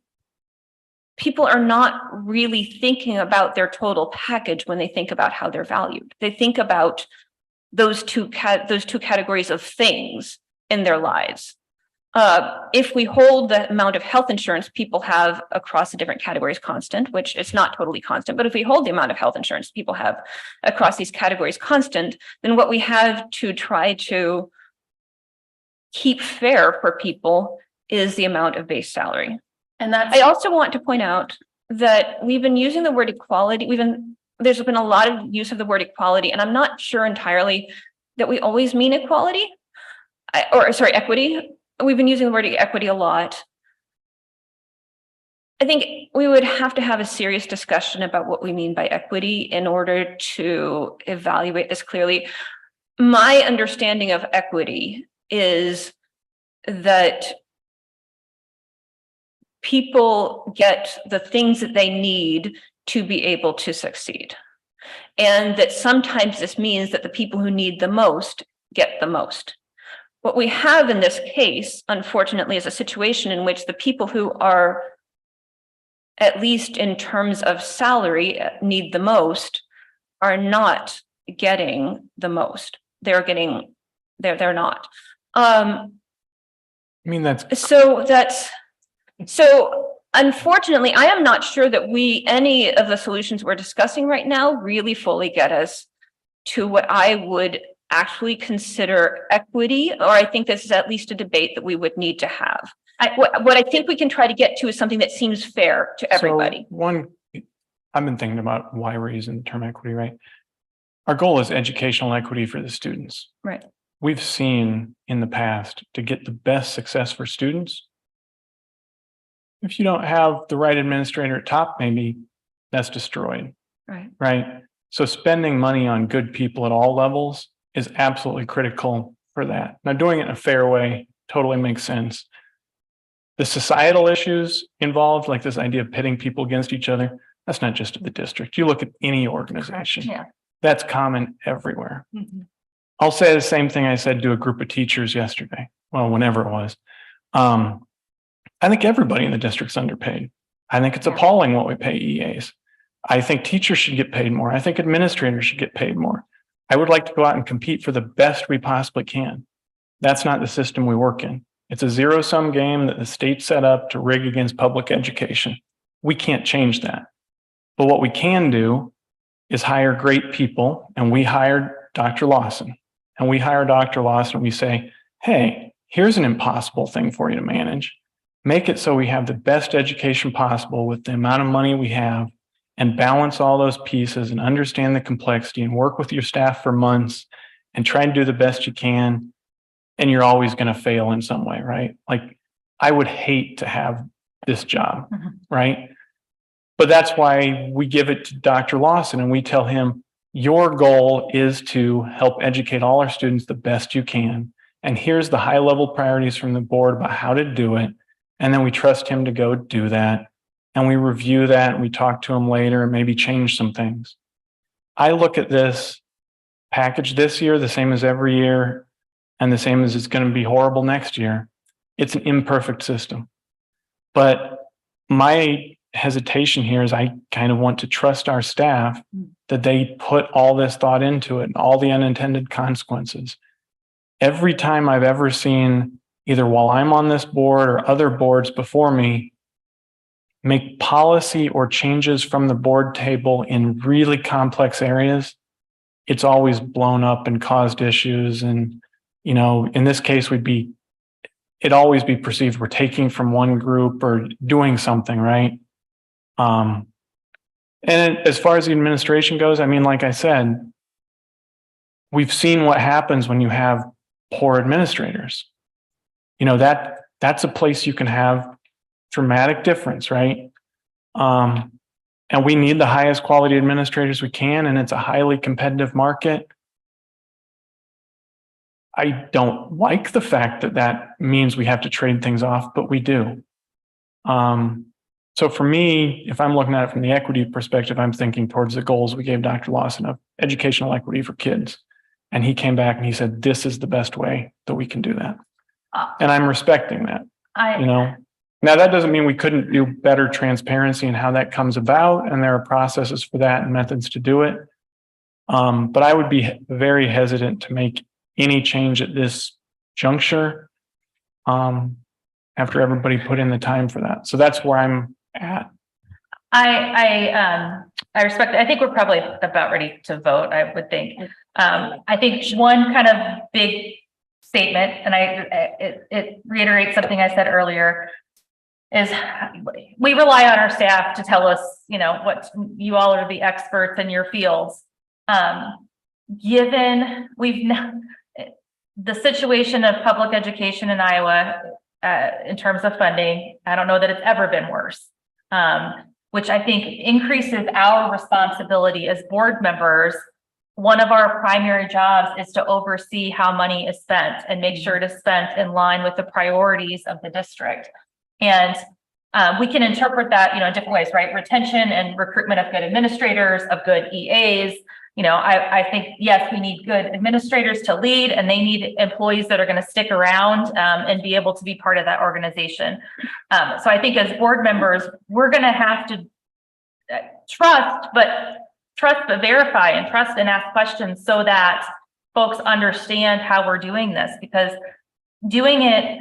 S5: people are not really thinking about their total package when they think about how they're valued. They think about those two categories of things in their lives. If we hold the amount of health insurance people have across the different categories constant, which is not totally constant, but if we hold the amount of health insurance people have across these categories constant, then what we have to try to keep fair for people is the amount of base salary.
S1: And that's,
S5: I also want to point out that we've been using the word equality. There's been a lot of use of the word equality, and I'm not sure entirely that we always mean equality, equity. We've been using the word equity a lot. I think we would have to have a serious discussion about what we mean by equity in order to evaluate this clearly. My understanding of equity is that people get the things that they need to be able to succeed. And that sometimes this means that the people who need the most get the most. What we have in this case, unfortunately, is a situation in which the people who are, at least in terms of salary, need the most are not getting the most. They're getting they're not.
S4: I mean, that's,
S5: So unfortunately, I am not sure that any of the solutions we're discussing right now really fully get us to what I would actually consider equity, or I think this is at least a debate that we would need to have. What I think we can try to get to is something that seems fair to everybody.
S4: So one, I've been thinking about why we're using the term equity, right? Our goal is educational equity for the students.
S5: Right.
S4: We've seen in the past to get the best success for students. If you don't have the right administrator at top, maybe that's destroyed,
S5: Right.
S4: right? So spending money on good people at all levels is absolutely critical for that. Now, doing it in a fair way totally makes sense. The societal issues involved, like this idea of pitting people against each other, that's not just at the district. You look at any organization.
S5: Yeah.
S4: That's common everywhere.
S5: Mm-hmm.
S4: I'll say the same thing I said to a group of teachers yesterday. Well, whenever it was. I think everybody in the district's underpaid. I think it's appalling what we pay EAs. I think teachers should get paid more. I think administrators should get paid more. I would like to go out and compete for the best we possibly can. That's not the system we work in. It's a zero-sum game that the state set up to rig against public education. We can't change that. But what we can do is hire great people, and we hired Dr. Lawson. And we hire Dr. Lawson and we say, hey, here's an impossible thing for you to manage. Make it so we have the best education possible with the amount of money we have, and balance all those pieces and understand the complexity and work with your staff for months and try and do the best you can. And you're always going to fail in some way, right? Like, I would hate to have this job, right? But that's why we give it to Dr. Lawson and we tell him, your goal is to help educate all our students the best you can. And here's the high level priorities from the board about how to do it. And then we trust him to go do that. And we review that and we talk to him later and maybe change some things. I look at this package this year, the same as every year, and the same as it's going to be horrible next year. It's an imperfect system. But my hesitation here is I kind of want to trust our staff that they put all this thought into it and all the unintended consequences. Every time I've ever seen, either while I'm on this board or other boards before me, make policy or changes from the board table in really complex areas, it's always blown up and caused issues. And, you know, in this case, it'd always be perceived we're taking from one group or doing something, right? And as far as the administration goes, I mean, like I said, we've seen what happens when you have poor administrators. You know, that's a place you can have dramatic difference, right? And we need the highest quality administrators we can, and it's a highly competitive market. I don't like the fact that that means we have to trade things off, but we do. So for me, if I'm looking at it from the equity perspective, I'm thinking towards the goals we gave Dr. Lawson of educational equity for kids. And he came back and he said, this is the best way that we can do that. And I'm respecting that, you know. Now, that doesn't mean we couldn't do better transparency in how that comes about. And there are processes for that and methods to do it. But I would be very hesitant to make any change at this juncture after everybody put in the time for that. So that's where I'm at.
S3: I respect it. I think we're probably about ready to vote, I would think. I think one kind of big statement, and it reiterates something I said earlier, is we rely on our staff to tell us, you know, what you all are the experts in your fields. Given the situation of public education in Iowa in terms of funding, I don't know that it's ever been worse, which I think increases our responsibility as board members. One of our primary jobs is to oversee how money is spent and make sure it is spent in line with the priorities of the district. And we can interpret that, you know, in different ways, right? Retention and recruitment of good administrators, of good EAs. You know, I think, yes, we need good administrators to lead, and they need employees that are going to stick around and be able to be part of that organization. So I think as board members, we're going to have to trust but verify, and trust and ask questions so that folks understand how we're doing this, because doing it,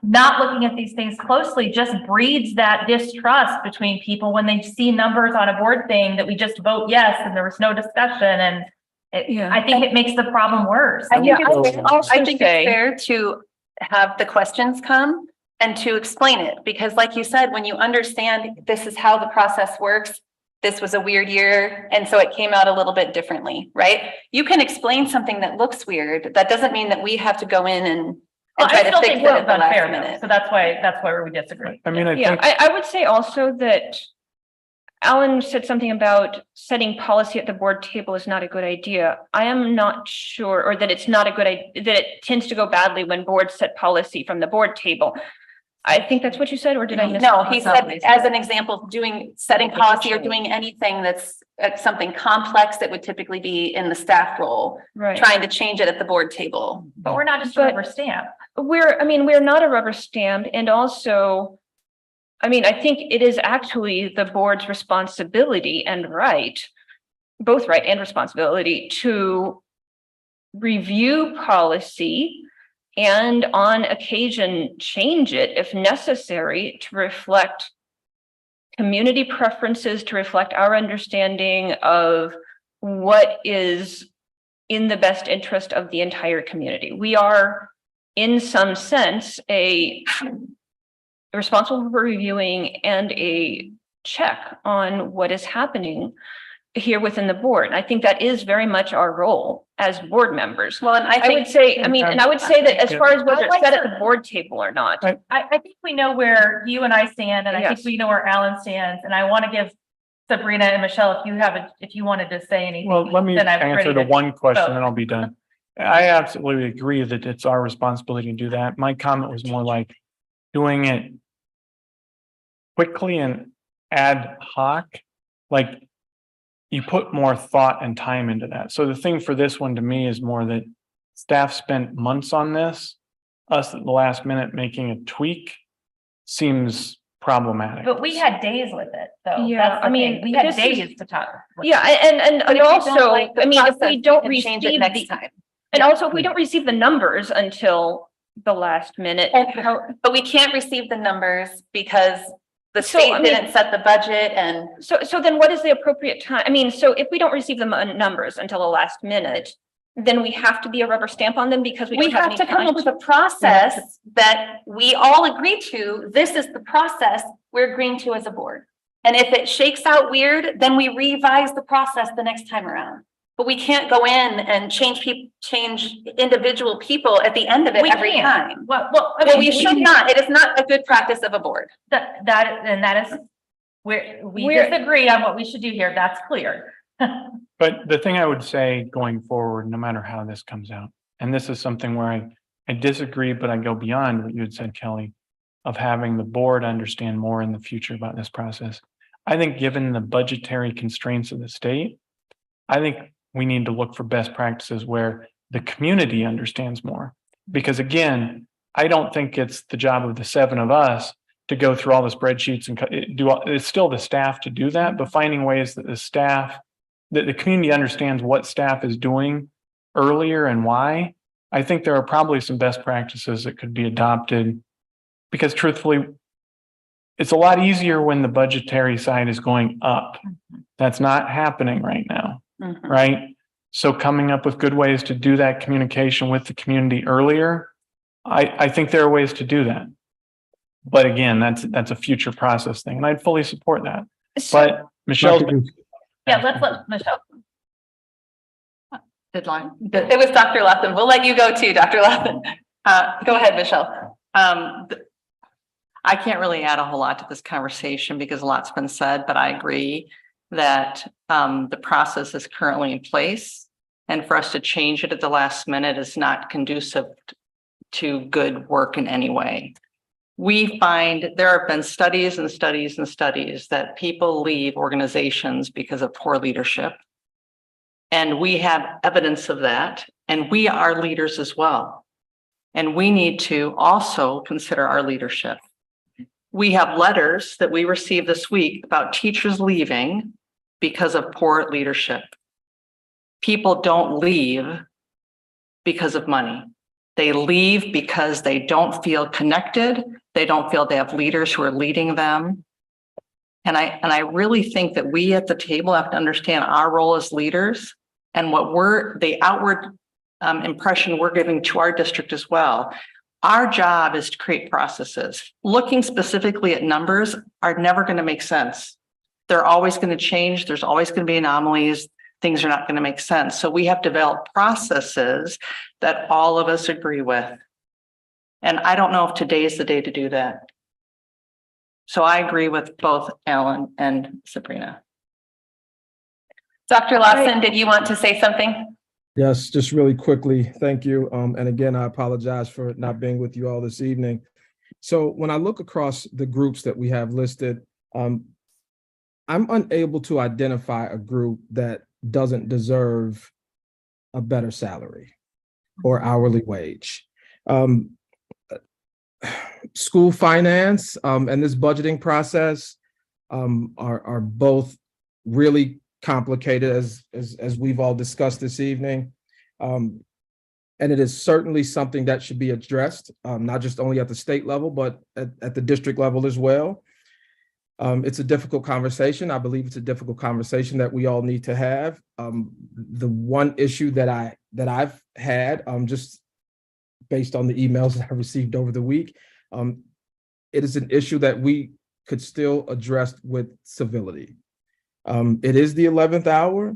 S3: not looking at these things closely just breeds that distrust between people when they see numbers on a board thing that we just vote yes and there was no discussion, and I think it makes the problem worse.
S1: I think
S5: Yeah,
S1: it's
S5: I also
S1: I think it's
S5: say-
S1: fair to have the questions come and to explain it, because like you said, when you understand this is how the process works, this was a weird year, and so it came out a little bit differently, right? You can explain something that looks weird. That doesn't mean that we have to go in and
S3: Well,
S1: try
S3: I
S1: to
S3: still
S1: fix
S3: think
S1: it
S3: it was
S1: at the
S3: unfair,
S1: last
S3: though,
S1: minute.
S3: so that's why we disagree.
S4: I mean, I
S5: Yeah,
S4: think,
S5: I would say also that Alan said something about setting policy at the board table is not a good idea. I am not sure, or that it's not a good idea, that it tends to go badly when boards set policy from the board table. I think that's what you said, or did I miss?
S1: No, he
S3: That's not
S1: said,
S3: what he
S1: as
S3: said.
S1: an example, setting policy or doing anything that's something complex that would typically be in the staff role,
S5: Right.
S1: trying to change it at the board table.
S3: But we're not just a
S5: But-
S3: rubber stamp.
S5: We're not a rubber stamp, and also, I mean, I think it is actually the board's responsibility and both right and responsibility to review policy and on occasion change it if necessary to reflect community preferences, to reflect our understanding of what is in the best interest of the entire community. We are, in some sense, responsible for reviewing and a check on what is happening here within the board. And I think that is very much our role as board members.
S1: Well, and I
S5: I would
S1: think,
S5: say, and I would say that as far as whether it's set at the board table or not.
S3: I think we know where you and I stand, and I think
S5: Yes.
S3: we know where Alan stands, and I want to give Sabrina and Michelle, if you wanted to say anything.
S4: well, let me
S3: then I'm
S4: answer
S3: ready
S4: the
S3: to
S4: one question,
S3: vote.
S4: then I'll be done. I absolutely agree that it's our responsibility to do that. My comment was more like doing it quickly and ad hoc, like you put more thought and time into that. So the thing for this one to me is more that staff spent months on this. Us at the last minute making a tweak seems problematic.
S3: But we had days with it, though.
S5: Yeah,
S3: That's the
S5: I mean,
S3: thing. We had
S5: this is-
S3: days to talk. with
S5: Yeah,
S3: it.
S5: and
S1: but if you don't
S5: also,
S1: like the
S5: I mean, if
S1: process,
S5: we
S1: you
S5: don't
S1: can change it
S5: receive
S1: next
S5: the,
S1: time.
S5: and also if we don't receive the numbers until the last minute.
S1: But we can't receive the numbers because the
S5: So,
S1: state
S5: I mean-
S1: didn't set the budget and
S5: So then what is the appropriate time? I mean, so if we don't receive the numbers until the last minute, then we have to be a rubber stamp on them because we
S1: we
S5: don't have
S1: have
S5: any
S1: to come
S5: time.
S1: up with a process that we all agree to. This is the process we're agreeing to as a board. And if it shakes out weird, then we revise the process the next time around. But we can't go in and change individual people at the end of it
S3: We
S1: every
S3: can't.
S1: time.
S3: Well, I
S1: Well,
S3: mean,
S1: we should not. It is not a good practice of a board.
S3: that is, we
S5: We're-
S3: disagree on what we should do here. That's clear.
S4: But the thing I would say going forward, no matter how this comes out, and this is something where I disagree, but I go beyond what you had said, Kelly, of having the board understand more in the future about this process. I think given the budgetary constraints of the state, I think we need to look for best practices where the community understands more. Because again, I don't think it's the job of the 7 of us to go through all the spreadsheets and it's still the staff to do that, but finding ways that the community understands what staff is doing earlier and why. I think there are probably some best practices that could be adopted because truthfully, it's a lot easier when the budgetary side is going up. That's not happening right now,
S1: Mhm.
S4: right? So coming up with good ways to do that communication with the community earlier, I think there are ways to do that. But again, that's a future process thing, and I'd fully support that. But Michelle's
S3: Yeah, let's let Michelle.
S2: Deadline.
S1: It was Dr. Latham. We'll let you go too, Dr. Latham. Go ahead, Michelle.
S2: I can't really add a whole lot to this conversation because a lot's been said, but I agree that the process is currently in place. And for us to change it at the last minute is not conducive to good work in any way. We find there have been studies and studies and studies that people leave organizations because of poor leadership. And we have evidence of that, and we are leaders as well. And we need to also consider our leadership. We have letters that we received this week about teachers leaving because of poor leadership. People don't leave because of money. They leave because they don't feel connected. They don't feel they have leaders who are leading them. And I really think that we at the table have to understand our role as leaders and what the outward impression we're giving to our district as well. Our job is to create processes. Looking specifically at numbers are never going to make sense. They're always going to change. There's always going to be anomalies. Things are not going to make sense. So we have developed processes that all of us agree with. And I don't know if today is the day to do that. So I agree with both Alan and Sabrina.
S1: Dr. Lawson, did you want to say something?
S7: Yes, just really quickly. Thank you. And again, I apologize for not being with you all this evening. So when I look across the groups that we have listed, I'm unable to identify a group that doesn't deserve a better salary or hourly wage. School finance and this budgeting process are both really complicated, as we've all discussed this evening. And it is certainly something that should be addressed, not just only at the state level, but at the district level as well. It's a difficult conversation. I believe it's a difficult conversation that we all need to have. The one issue that I've had, just based on the emails that I received over the week, it is an issue that we could still address with civility. It is the 11th hour.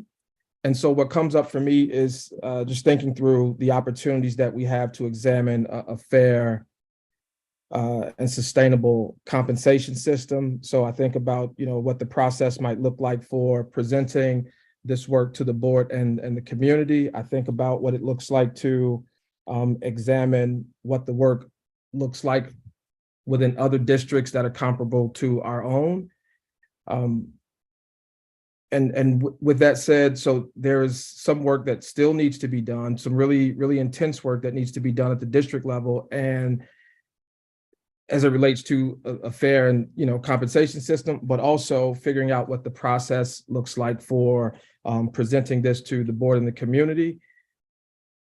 S7: And so what comes up for me is just thinking through the opportunities that we have to examine a fair and sustainable compensation system. So I think about, what the process might look like for presenting this work to the board and the community. I think about what it looks like to examine what the work looks like within other districts that are comparable to our own. And with that said, so there is some work that still needs to be done, some really, really intense work that needs to be done at the district level. And as it relates to a fair and, compensation system, but also figuring out what the process looks like for presenting this to the board and the community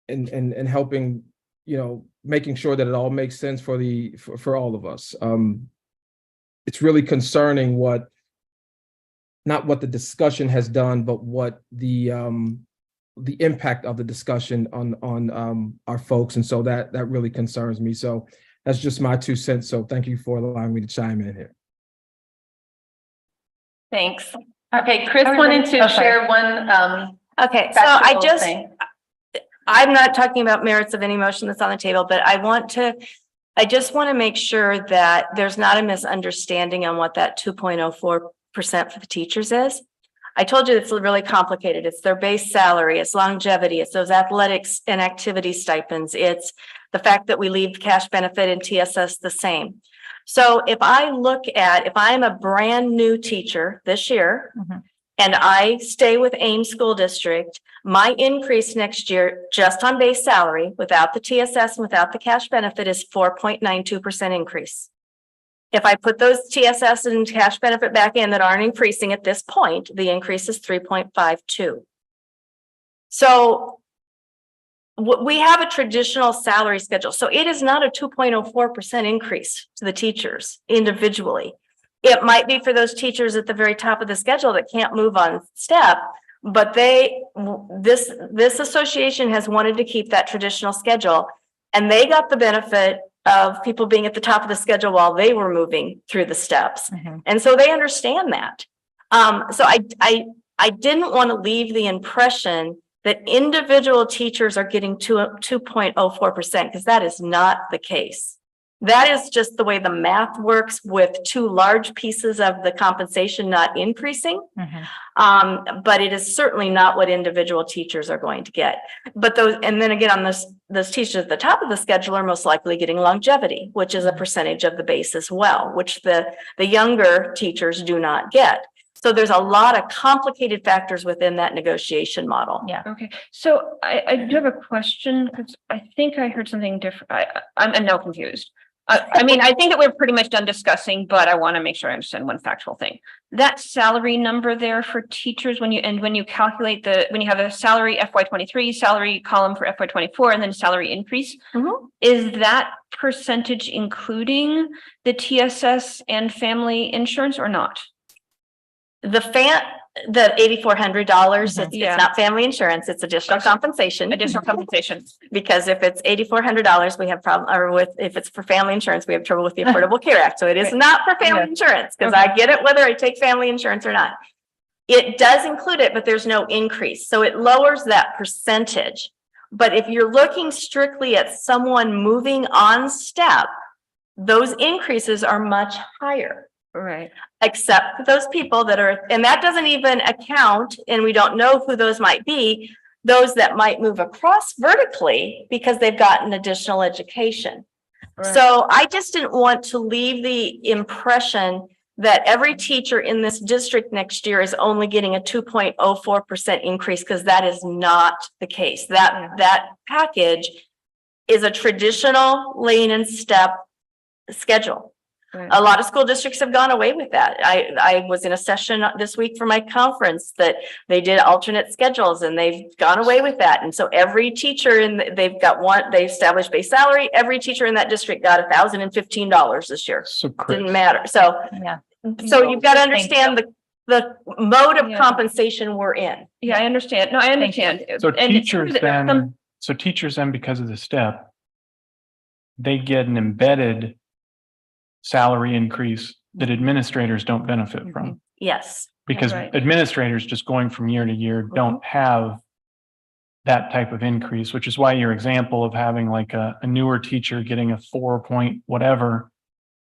S7: and helping, making sure that it all makes sense for all of us. It's really concerning not what the discussion has done, but what the impact of the discussion on our folks. And so that really concerns me. So that's just my 2 cents. So thank you for allowing me to chime in here.
S1: Thanks. Okay, Chris wanted to share one.
S6: Okay, so
S1: factual thing.
S6: I'm not talking about merits of any motion that's on the table, but I just want to make sure that there's not a misunderstanding on what that 2.04% for the teachers is. I told you it's really complicated. It's their base salary, it's longevity, it's those athletics and activity stipends, it's the fact that we leave cash benefit and TSS the same. So if I'm a brand new teacher this year, and I stay with Ames School District, my increase next year, just on base salary, without the TSS and without the cash benefit, is 4.92% increase. If I put those TSS and cash benefit back in that aren't increasing at this point, the increase is 3.52. So we have a traditional salary schedule. So it is not a 2.04% increase to the teachers individually. It might be for those teachers at the very top of the schedule that can't move on step, but this association has wanted to keep that traditional schedule, and they got the benefit of people being at the top of the schedule while they were moving through the steps. And so they understand that. So I didn't want to leave the impression that individual teachers are getting 2.04%, because that is not the case. That is just the way the math works, with two large pieces of the compensation not increasing. But it is certainly not what individual teachers are going to get. But and then again, on those teachers at the top of the schedule are most likely getting longevity, which is a percentage of the base as well, which the younger teachers do not get. So there's a lot of complicated factors within that negotiation model.
S3: Yeah.
S5: Okay, so I do have a question, because I think I heard something different. I'm now confused. I mean, I think that we're pretty much done discussing, but I want to make sure I understand one factual thing. That salary number there for teachers, when you calculate when you have a salary FY23, salary column for FY24, and then salary increase, is that percentage including the TSS and family insurance or not?
S6: The $8,400, it's not family insurance, it's additional compensation.
S5: Additional compensation.
S6: Because if it's $8,400, we have problem, or if it's for family insurance, we have trouble with the Affordable Care Act. So it is not for family insurance, because I get it whether I take family insurance or not. It does include it, but there's no increase. So it lowers that percentage. But if you're looking strictly at someone moving on step, those increases are much higher.
S5: Right.
S6: Except for those people that are, and that doesn't even account, and we don't know who those might be, those that might move across vertically because they've gotten additional education.
S5: Right.
S6: So I just didn't want to leave the impression that every teacher in this district next year is only getting a 2.04% increase, because that is not the case. That package is a traditional lane and step schedule.
S5: Right.
S6: A lot of school districts have gone away with that. I was in a session this week for my conference that they did alternate schedules, and they've gone away with that. And so every teacher they established base salary. Every teacher in that district got $1,015 this year.
S4: So Chris,
S6: Didn't matter. So you've got to understand the mode of compensation we're in.
S5: Yeah, I understand. No, I understand.
S4: so
S5: And it's true
S4: teachers
S5: that
S4: then, because of the step, they get an embedded salary increase that administrators don't benefit from,
S6: Yes.
S4: because
S5: right.
S4: administrators just going from year to year don't have that type of increase, which is why your example of having like a newer teacher getting a 4 point whatever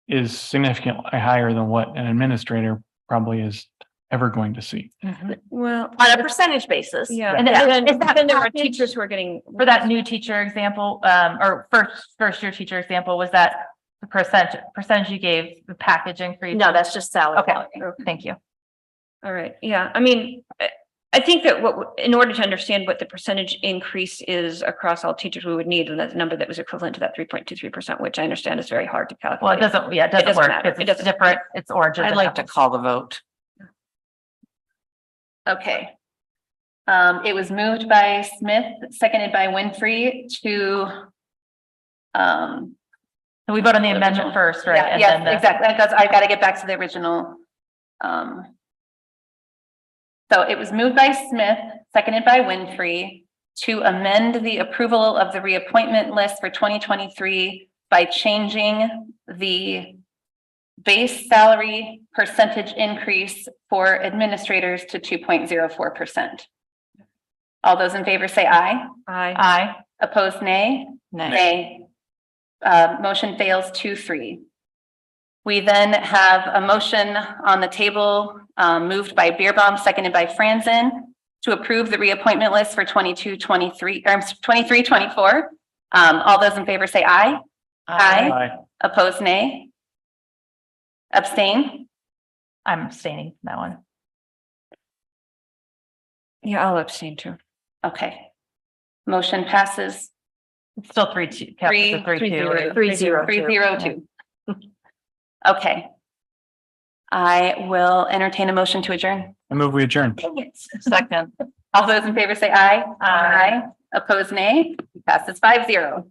S4: is significantly higher than what an administrator probably is ever going to see.
S5: Well,
S6: On a percentage basis.
S5: yeah.
S3: And
S5: Then there are
S3: package-
S5: teachers who are getting
S3: For that new teacher example, or first year teacher example, was that the percentage you gave the package increase?
S6: No, that's just salary.
S3: Okay, thank you.
S5: All right. Yeah. I mean, I think that in order to understand what the percentage increase is across all teachers, we would need a number that was equivalent to that 3.23%, which I understand is very hard to calculate.
S3: Well, it doesn't work
S5: matter.
S3: because it's different. It's oranges.
S2: I'd
S3: and
S2: like to
S3: apples.
S2: call the vote.
S1: Okay. It was moved by Smith, seconded by Winfrey to,
S3: So we vote on the amendment first, right?
S1: yeah,
S3: And
S1: yes,
S3: then the-
S1: exactly. Because I got to get back to the original. So it was moved by Smith, seconded by Winfrey to amend the approval of the reappointment list for 2023 by changing the base salary percentage increase for administrators to 2.04%. All those in favor say aye.
S3: Aye.
S1: Opposed, nay.
S2: Nay.
S1: Motion fails 2-3. We then have a motion on the table, moved by Beerbaum, seconded by Franzen, to approve the reappointment list for 23-24. All those in favor say aye. Aye. Opposed, nay. Abstain.
S3: I'm abstaining from that one.
S5: Yeah, I'll abstain too.
S1: Okay. Motion passes
S3: It's still 3-2.
S1: Three-
S3: 3-2.
S6: 3-0.
S1: 3-0-2. Okay. I will entertain a motion to adjourn.
S4: I move we adjourn.
S2: Second.
S1: All those in favor say aye.
S3: Aye.
S1: Opposed, nay. Passes 5-0.